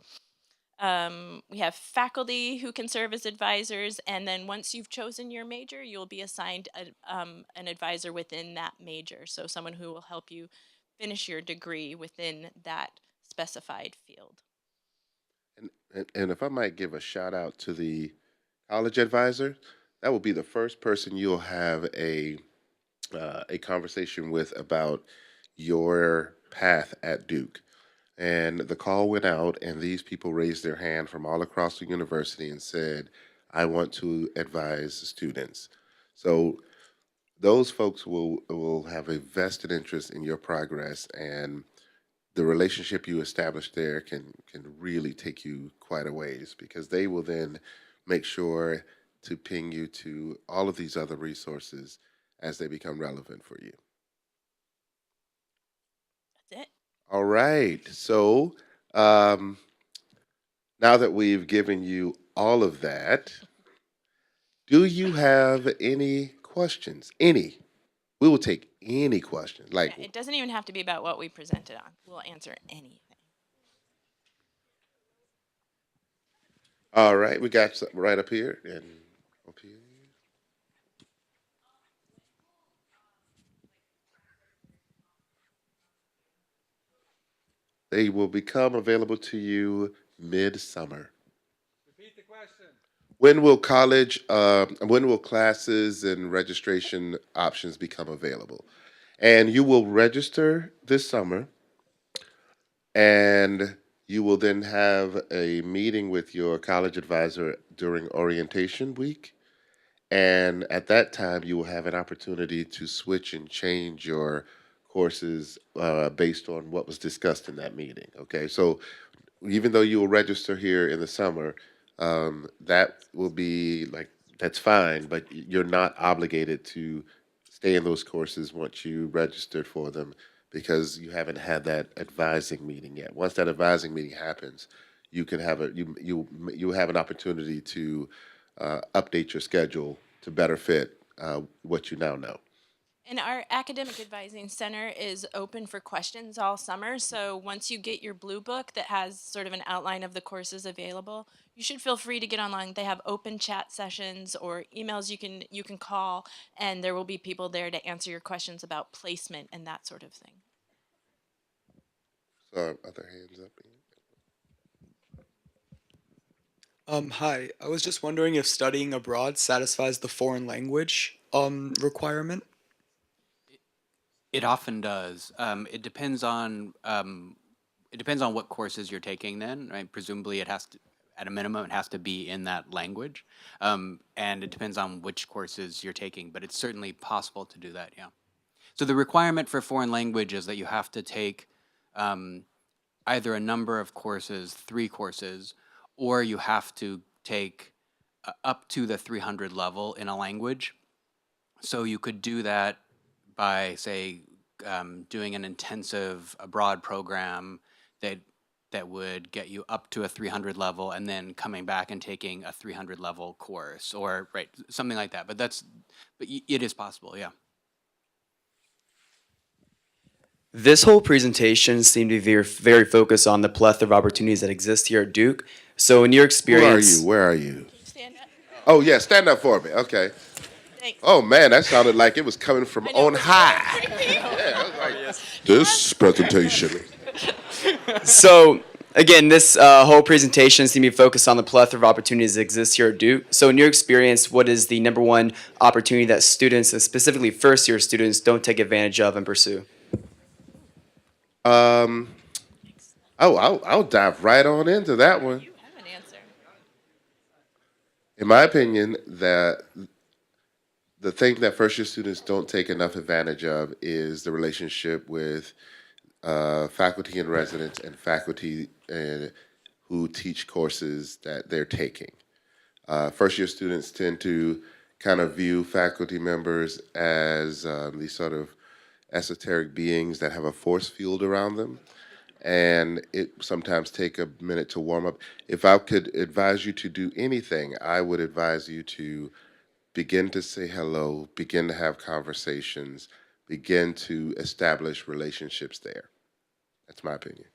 We have faculty who can serve as advisors, and then once you've chosen your major, you'll be assigned an advisor within that major, so someone who will help you finish your degree within that specified field. And if I might give a shout out to the college advisor, that will be the first person you'll have a conversation with about your path at Duke. And the call went out, and these people raised their hand from all across the university and said, "I want to advise students." So those folks will have a vested interest in your progress, and the relationship you establish there can really take you quite a ways, because they will then make sure to ping you to all of these other resources as they become relevant for you. That's it. All right. So um, now that we've given you all of that, do you have any questions? Any? We will take any question. Like, Yeah, it doesn't even have to be about what we presented on. We'll answer anything. all right, we got something right up here and up here. They will become available to you midsummer. When will when will classes and registration options become available? And you will register this summer, and you will then have a meeting with your college advisor during orientation week. And at that time, you will have an opportunity to switch and change your courses based on what was discussed in that meeting. Okay, so even though you will register here in the summer, that will be like, that's fine, but you're not obligated to stay in those courses once you registered for them, because you haven't had that advising meeting yet. Once that advising meeting happens, you can have you have an opportunity to update your schedule to better fit what you now know. And our academic advising center is open for questions all summer. So once you get your blue book that has sort of an outline of the courses available, you should feel free to get online. They have open chat sessions or emails you can call, and there will be people there to answer your questions about placement and that sort of thing. So other hands up. Hi. I was just wondering if studying abroad satisfies the foreign language requirement. It often does. It depends on what courses you're taking. Then, right? Presumably, it has to at a minimum, it has to be in that language. And it depends on which courses you're taking, but it's certainly possible to do that, yeah. So the requirement for foreign language is that you have to take either a number of courses, 3 courses, or you have to take up to the 300 level in a language. So you could do that by, say, doing an intensive abroad program that would get you up to a 300 level, and then coming back and taking a 300 level course, or right, something like that. But it is possible, yeah. This whole presentation seemed to be very, very focused on the plethora of opportunities that exist here at Duke. So in your experience, Where are you? Stand up. Oh, yeah, stand up for me. Okay. Thanks. Oh, man, that sounded like it was coming from I know, on it was high. creepy. Yeah, I was like, this presentation. so again, this whole presentation seemed to be focused on the plethora of opportunities that exist here at Duke. So in your experience, what is the number one opportunity that students, specifically first-year students, don't take advantage of and pursue? I'll dive right on into that one. You have an answer. In my opinion, that the thing that first year students don't take enough advantage of is the relationship with faculty and residents and faculty who teach courses that they're taking. First year students tend to kind of view faculty members as these sort of esoteric beings that have a force field around them. And it sometimes take a minute to warm up. If I could advise you to do anything, I would advise you to begin to say hello, begin to have conversations, begin to establish relationships there. That's my opinion.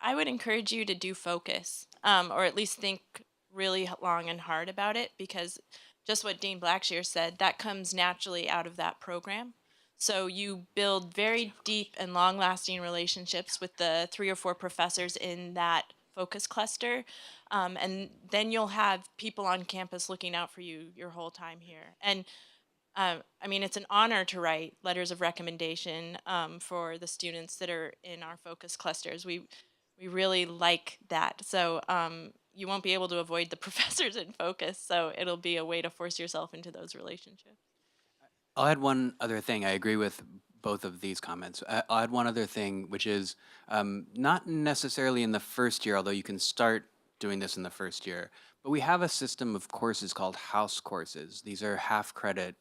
I would encourage you to do focus, or at least think really long and hard about it, because just what Dean Blackshear said, that comes naturally out of that program. So you build very deep and long-lasting relationships with the 3 or 4 professors in that focus cluster, and then you'll have people on campus looking out for you your whole time here. And I mean, it's an honor to write letters of recommendation for the students that are in our focus clusters. We really like that. So you won't be able to avoid the professors in focus. So it'll be a way to force yourself into those relationships. I'll add one other thing. I agree with both of these comments. I'll add one other thing, which is not necessarily in the first year, although you can start doing this in the first year, but we have a system of courses called house courses. These are half-credit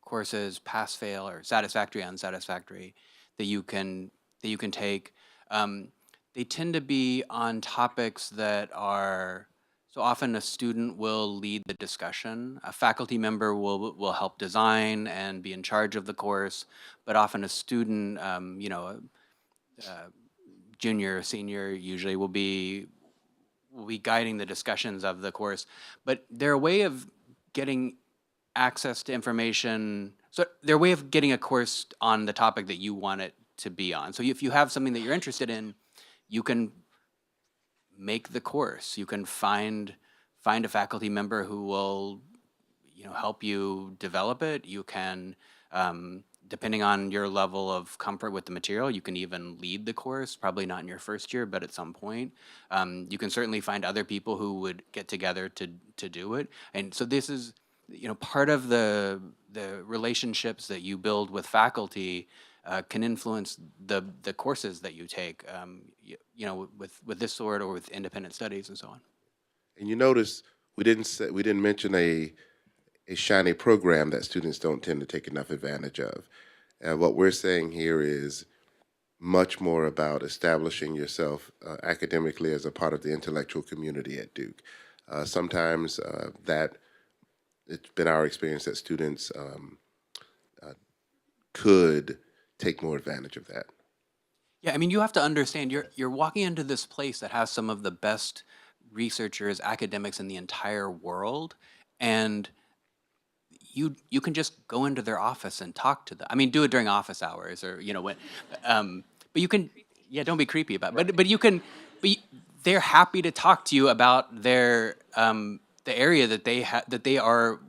courses, pass-fail, or satisfactory, unsatisfactory, that you can take. They tend to be on topics that are, so often a student will lead the discussion. A faculty member will help design and be in charge of the course, but often a student, junior or senior usually will be guiding the discussions of the course. But they're a way of getting access to information. So they're a way of getting a course on the topic that you want it to be on. So if you have something that you're interested in, you can make the course. You can find a faculty member who will, help you develop it. You can, depending on your level of comfort with the material, you can even lead the course. Probably not in your first year, but at some point, you can certainly find other people who would get together to do it. And so this is, part of the relationships that you build with faculty can influence the courses that you take, with this sort or with independent studies and so on. And you notice we didn't mention a shiny program that students don't tend to take enough advantage of. And what we're saying here is much more about establishing yourself academically as a part of the intellectual community at Duke. Sometimes that it's been our experience that students could take more advantage of that. Yeah, I mean, you have to understand, you're walking into this place that has some of the best researchers, academics in the entire world, and you can just go into their office and talk to them. I mean, do it during office hours, or when, but you can. Yeah, don't be creepy about it. But you can. They're happy to talk to you about their the area that they are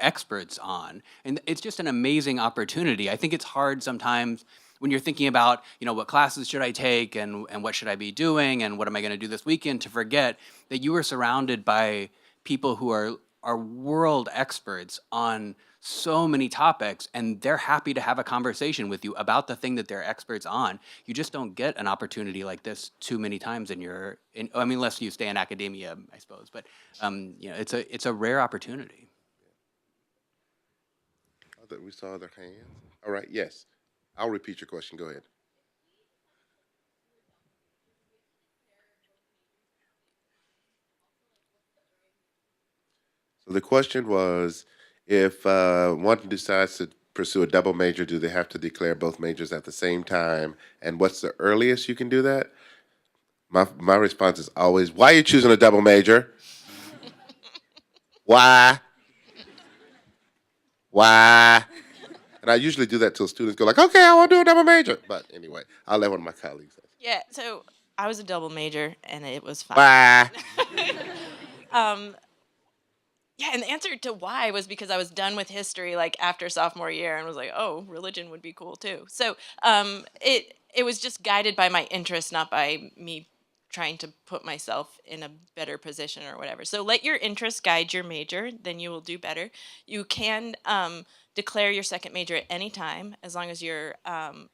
experts on, and it's just an amazing opportunity. I think it's hard sometimes when you're thinking about, what classes should I take and what should I be doing and what am I going to do this weekend, to forget that you are surrounded by people who are world experts on so many topics, and they're happy to have a conversation with you about the thing that they're experts on. You just don't get an opportunity like this too many times unless you stay in academia, I suppose. But it's a rare opportunity. I thought we saw other hands. All right, yes. I'll repeat your question. Go ahead. So the question was, if one decides to pursue a double major, do they have to declare both majors at the same time? And what's the earliest you can do that? My response is always, why are you choosing a double major? Why? Why? And I usually do that till students go like, okay, I want to do a double major. But anyway, I'll let one of my colleagues say. Yeah, so I was a double major and it was fine. Why? um, yeah, and the answer to why was because I was done with history like after sophomore year and was like, oh, religion would be cool too. So it was just guided by my interest, not by me trying to put myself in a better position or whatever. So let your interest guide your major, then you will do better. You can declare your second major at any time as long as you're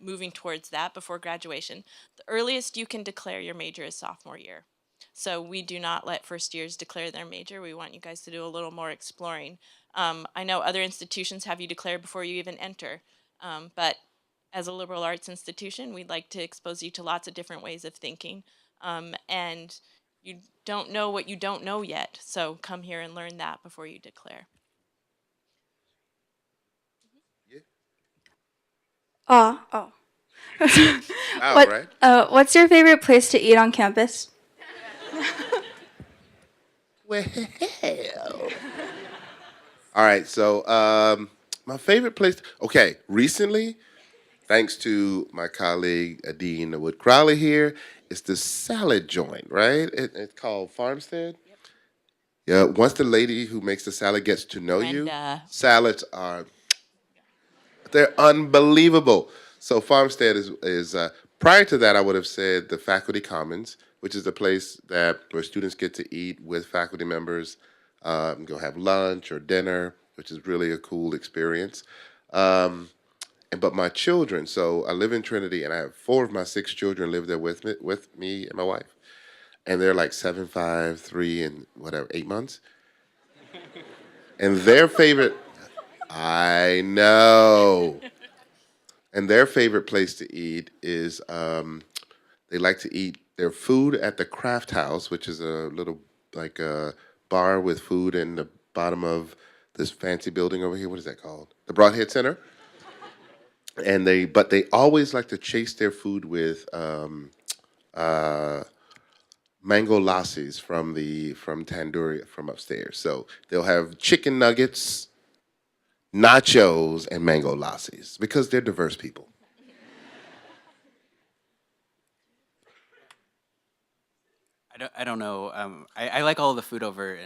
moving towards that before graduation. The earliest you can declare your major is sophomore year. So we do not let first years declare their major. We want you guys to do a little more exploring. I know other institutions have you declare before you even enter, but as a liberal arts institution, we'd like to expose you to lots of different ways of thinking. And you don't know what you don't know yet, so come here and learn that before you declare. Oh. Wow, right? What's your favorite place to eat on campus? Well, all right. So my favorite place. Okay, recently, thanks to my colleague Dean Wood Crowley here, it's the salad joint, right? It's called Farmstead. Yep. Yeah. Once the lady who makes the salad gets to know you, salads they're unbelievable. So Farmstead is prior to that, I would have said the Faculty Commons, which is a place where students get to eat with faculty members, go have lunch or dinner, which is really a cool experience. But my children, so I live in Trinity, and I have 4 of my 6 children live there with me and my wife, and they're like 7, 5, 3, and whatever 8 months. And their favorite, I know, and their favorite place to eat is they like to eat their food at the Craft House, which is a little like a bar with food in the bottom of this fancy building over here. What is that called? The Broadhead Center. And they always like to chase their food with mango lassis from Tandoori from upstairs. So they'll have chicken nuggets, nachos, and mango lassis because they're diverse people. I don't know. I like all of the food over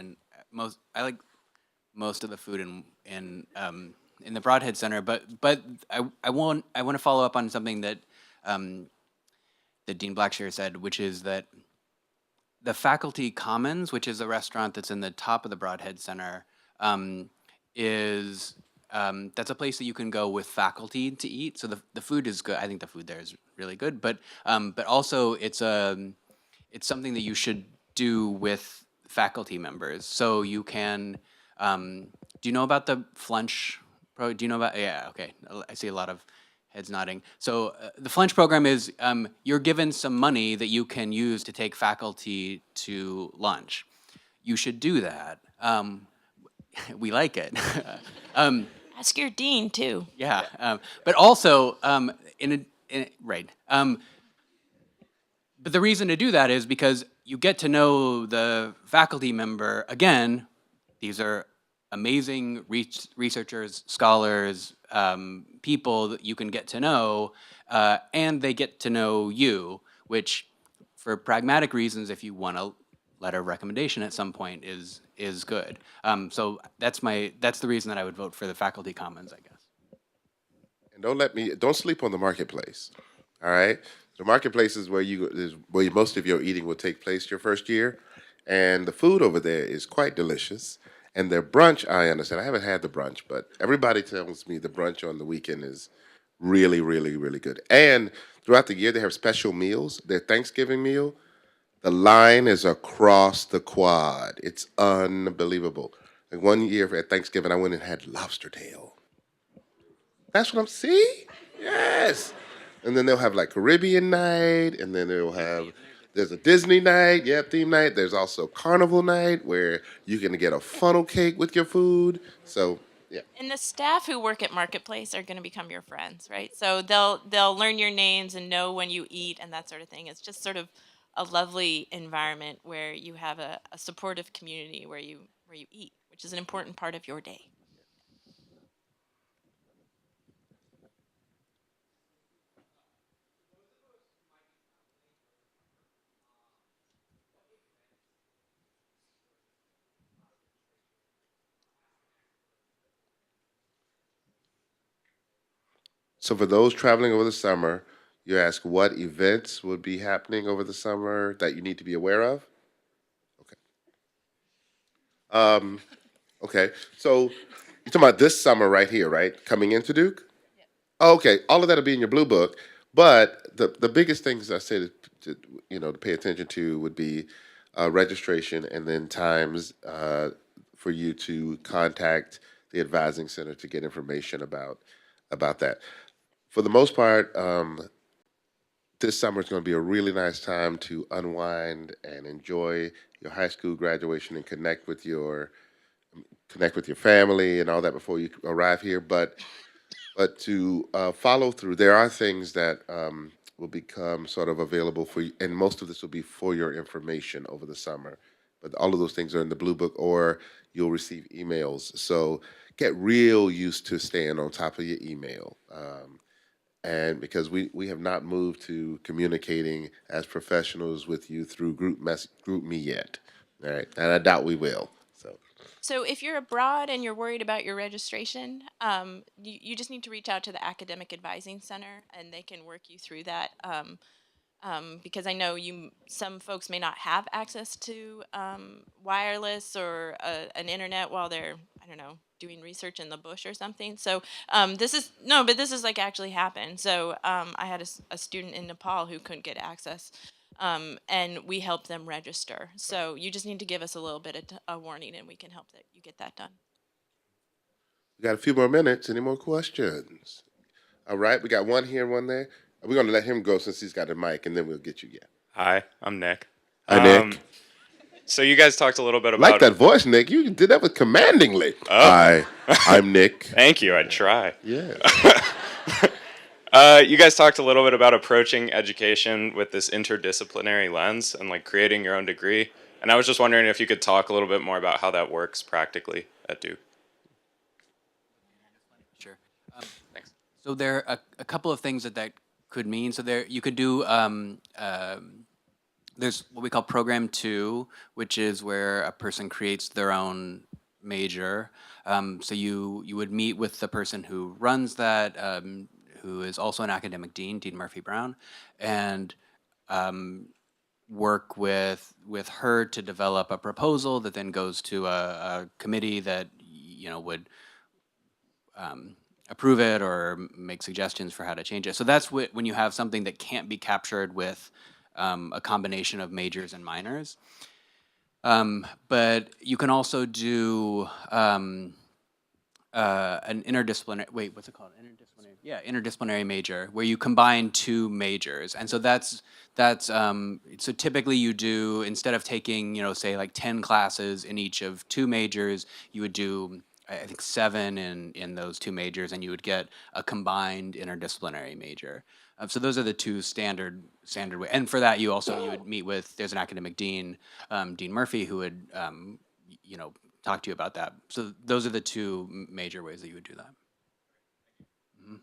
I like most of the food in the Broadhead Center, but I want to follow up on something that that Dean Blackshear said, which is that the Faculty Commons, which is a restaurant that's in the top of the Broadhead Center, is that's a place that you can go with faculty to eat. So the food is good. I think the food there is really good, but also it's something that you should do with faculty members. So you can. Do you know about the Flunch? Do you know about? Yeah. Okay. I see a lot of heads nodding. So the Flunch program is you're given some money that you can use to take faculty to lunch. You should do that. We like it. Ask your dean too. Yeah. But also right. But the reason to do that is because you get to know the faculty member. Again, these are amazing researchers, scholars, people that you can get to know, and they get to know you, which for pragmatic reasons, if you want a letter of recommendation at some point is good. So that's the reason that I would vote for the Faculty Commons, I guess. And don't sleep on the marketplace. All right, the marketplace is where most of your eating will take place your first year, and the food over there is quite delicious. And their brunch, I understand. I haven't had the brunch, but everybody tells me the brunch on the weekend is really, really, really good. And throughout the year, they have special meals. Their Thanksgiving meal, the line is across the quad. It's unbelievable. Like one year at Thanksgiving, I went and had lobster tail. That's what I'm see. Yes. And then they'll have like Caribbean night, and then there's a Disney night, yeah, theme night. There's also carnival night where you can get a funnel cake with your food. So yeah. And the staff who work at Marketplace are going to become your friends, right? So they'll learn your names and know when you eat and that sort of thing. It's just sort of a lovely environment where you have a supportive community where you eat, which is an important part of your day. So for those traveling over the summer, you ask what events would be happening over the summer that you need to be aware of? Okay. Um, okay. So you're talking about this summer right here, right? Coming into Duke? Okay. All of that'll be in your blue book. But the biggest things I said to pay attention to would be registration and then times for you to contact the advising center to get information about that. For the most part, this summer is going to be a really nice time to unwind and enjoy your high school graduation and connect with your family and all that before you arrive here. But to follow through, there are things that will become sort of available for you, and most of this will be for your information over the summer. But all of those things are in the blue book, or you'll receive emails. So get real used to staying on top of your email. And because we have not moved to communicating as professionals with you through group me yet. All right, and I doubt we will. So So if you're abroad and you're worried about your registration, you just need to reach out to the Academic Advising Center and they can work you through that. Because I know some folks may not have access to wireless or an internet while they're, I don't know, doing research in the bush or something. So but this is like actually happened. So I had a student in Nepal who couldn't get access, and we helped them register. So you just need to give us a little bit of a warning, and we can help that you get that done. we got a few more minutes. Any more questions? All right, we got one here, one there. We're going to let him go since he's got the mic, and then we'll get you. Yeah. Hi, I'm Nick. Hi, Nick. So you guys talked a little bit Like about that voice, Nick. You did that with commandingly. Oh. Hi, I'm Nick. Thank you. I'd try. Yeah. You guys talked a little bit about approaching education with this interdisciplinary lens and like creating your own degree. And I was just wondering if you could talk a little bit more about how that works practically at Duke. Sure. Thanks. So there are a couple of things that could mean. So there you could do. There's what we call Program 2, which is where a person creates their own major. So you would meet with the person who runs that, who is also an academic dean, Dean Murphy Brown, and work with her to develop a proposal that then goes to a committee that would approve it or make suggestions for how to change it. So that's when you have something that can't be captured with a combination of majors and minors. But you can also do an interdisciplinary, what's it called? Interdisciplinary major, where you combine two majors. And so so typically you do, instead of taking, say like 10 classes in each of two majors, you would do, I think 7 in those two majors, and you would get a combined interdisciplinary major. So those are the two standard way. And for that, you would meet with, there's an academic dean, Dean Murphy, who would talk to you about that. So those are the two major ways that you would do that. Mhm.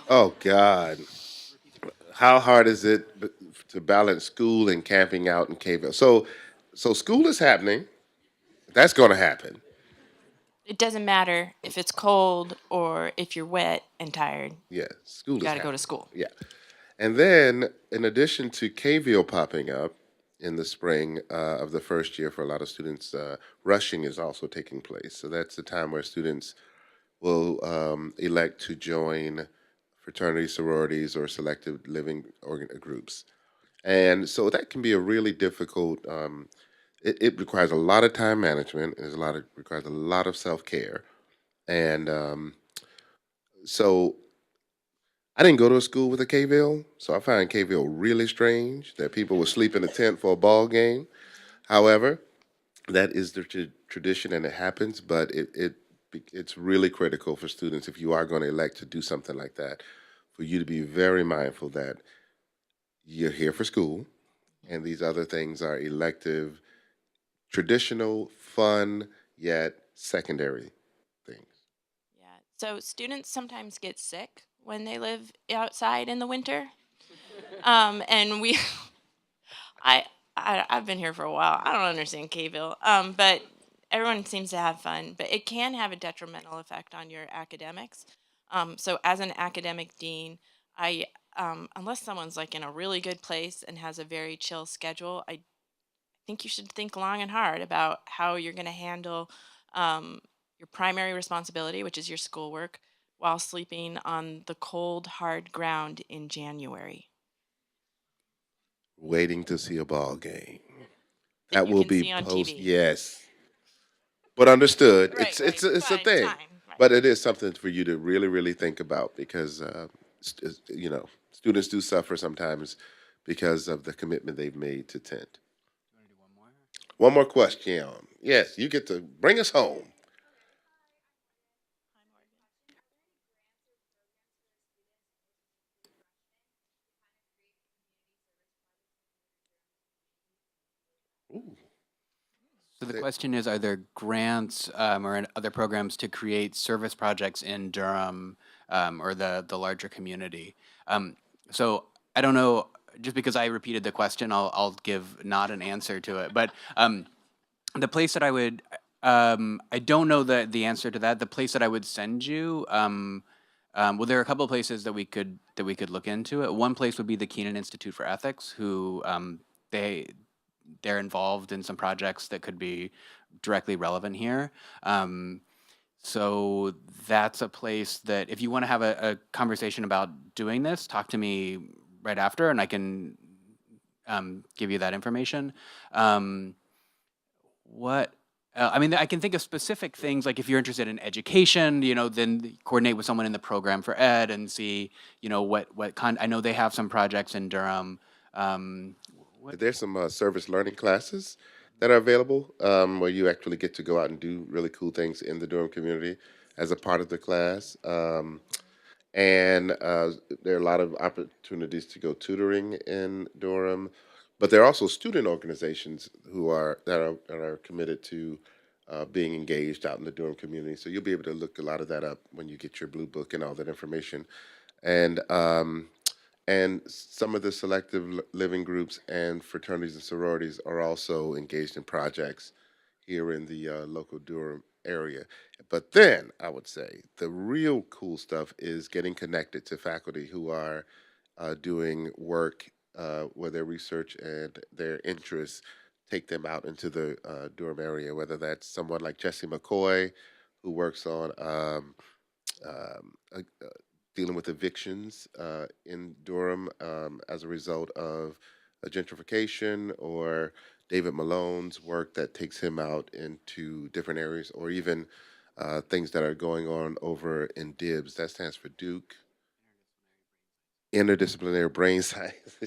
Oh God. How hard is it to balance school and camping out in Caveville? So school is happening. That's going to happen. It doesn't matter if it's cold or if you're wet and tired. Yeah, school You is got to go happening. to school. Yeah. And then, in addition to KVO popping up in the spring of the first year for a lot of students, rushing is also taking place. So that's the time where students will elect to join fraternities, sororities, or selective living groups. And so that can be a really difficult. It requires a lot of time management. Requires a lot of self care, and so I didn't go to a school with a KVille, so I find KVille really strange that people would sleep in a tent for a ball game. However, that is the tradition and it happens, but it's really critical for students if you are going to elect to do something like that, for you to be very mindful that you're here for school and these other things are elective, traditional, fun, yet secondary things. Yeah. So students sometimes get sick when they live outside in the winter. And I, I've been here for a while. I don't understand Kville, but everyone seems to have fun. But it can have a detrimental effect on your academics. So as an academic dean, I unless someone's like in a really good place and has a very chill schedule, I think you should think long and hard about how you're going to handle um, your primary responsibility, which is your schoolwork, while sleeping on the cold, hard ground in January Waiting to see a ball game. that That you will can be see on post. TV. Yes, but understood. Right, right. It's a Fine, thing, fine. Right. but it is something for you to really think about because students do suffer sometimes because of the commitment they've made to tent. One more question. Yes, you get to bring us home. Ooh, So the say- question is, are there grants or other programs to create service projects in Durham or the larger community? Um, so I don't know. Just because I repeated the question, I'll give not an answer to it. But the place that I would, I don't know the answer to that. The place that I would send you. Well, there are a couple of places that we could look into it. One place would be the Keenan Institute for Ethics, who they they're involved in some projects that could be directly relevant here. So that's a place that if you want to have a conversation about doing this, talk to me right after, and I can give you that information. Um, what I mean, I can think of specific things like if you're interested in education, then coordinate with someone in the program for ed and see, what kind. I know they have some projects in Durham. Um, There's some service learning classes that are available where you actually get to go out and do really cool things in the Durham community as a part of the class. And there are a lot of opportunities to go tutoring in Durham, but there are also student organizations that are committed to being engaged out in the Durham community. So you'll be able to look a lot of that up when you get your blue book and all that information. And some of the selective living groups and fraternities and sororities are also engaged in projects here in the local Durham area. But then I would say the real cool stuff is getting connected to faculty who are doing work where their research and their interests take them out into the Durham area, whether that's someone like Jesse McCoy, who works on uh, dealing with evictions in Durham as a result of a gentrification, or David Malone's work that takes him out into different areas, or even things that are going on over in DIBS. That stands for Duke Interdisciplinary Brain Science,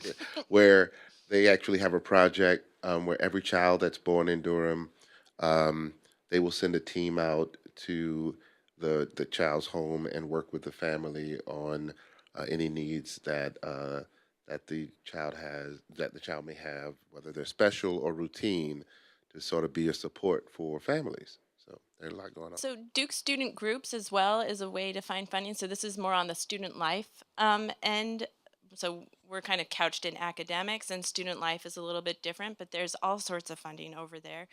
where they actually have a project where every child that's born in Durham, um, they will send a team out to the child's home and work with the family on any needs that the child may have, whether they're special or routine, to sort of be a support for families. So there's a lot going on. So Duke student groups as well is a way to find funding. So this is more on the student life end. So we're kind of couched in academics, and student life is a little bit different, but there's all sorts of funding over there.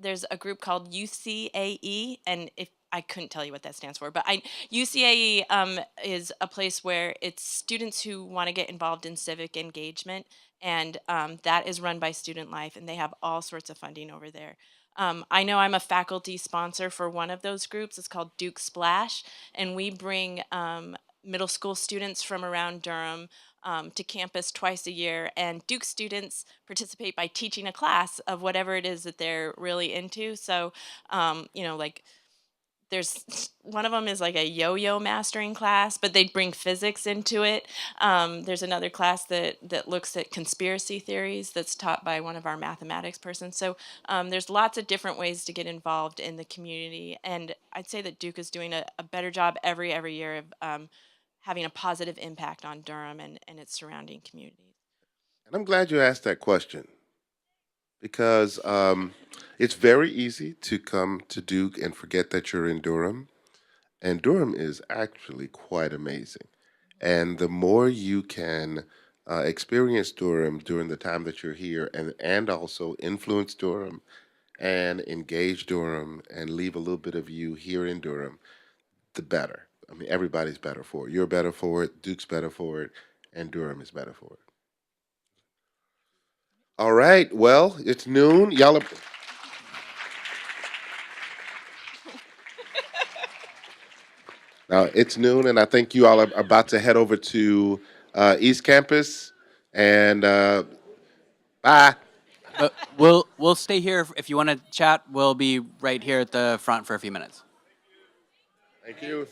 there's a group called UCAE, and if I couldn't tell you what that stands for, but UCAE is a place where it's students who want to get involved in civic engagement, and that is run by Student Life, and they have all sorts of funding over there. I know I'm a faculty sponsor for one of those groups. It's called Duke Splash, and we bring middle school students from around Durham to campus twice a year. And Duke students participate by teaching a class of whatever it is that they're really into. So, like there's one of them is like a yo-yo mastering class, but they bring physics into it. There's another class that looks at conspiracy theories that's taught by one of our mathematics persons. So there's lots of different ways to get involved in the community, and I'd say that Duke is doing a better job every year of having a positive impact on Durham and its surrounding communities. And I'm glad you asked that question because it's very easy to come to Duke and forget that you're in Durham. And Durham is actually quite amazing. And the more you can experience Durham during the time that you're here and also influence Durham and engage Durham and leave a little bit of you here in Durham, the better. I mean, everybody's better for it. You're better for it, Duke's better for it, and Durham is better for it. All right, well, it's noon. Y'all are. Now, it's noon, and I think you all are about to head over to East Campus. And bye. We'll stay here if you want to chat. We'll be right here at the front for a few minutes. Thank you.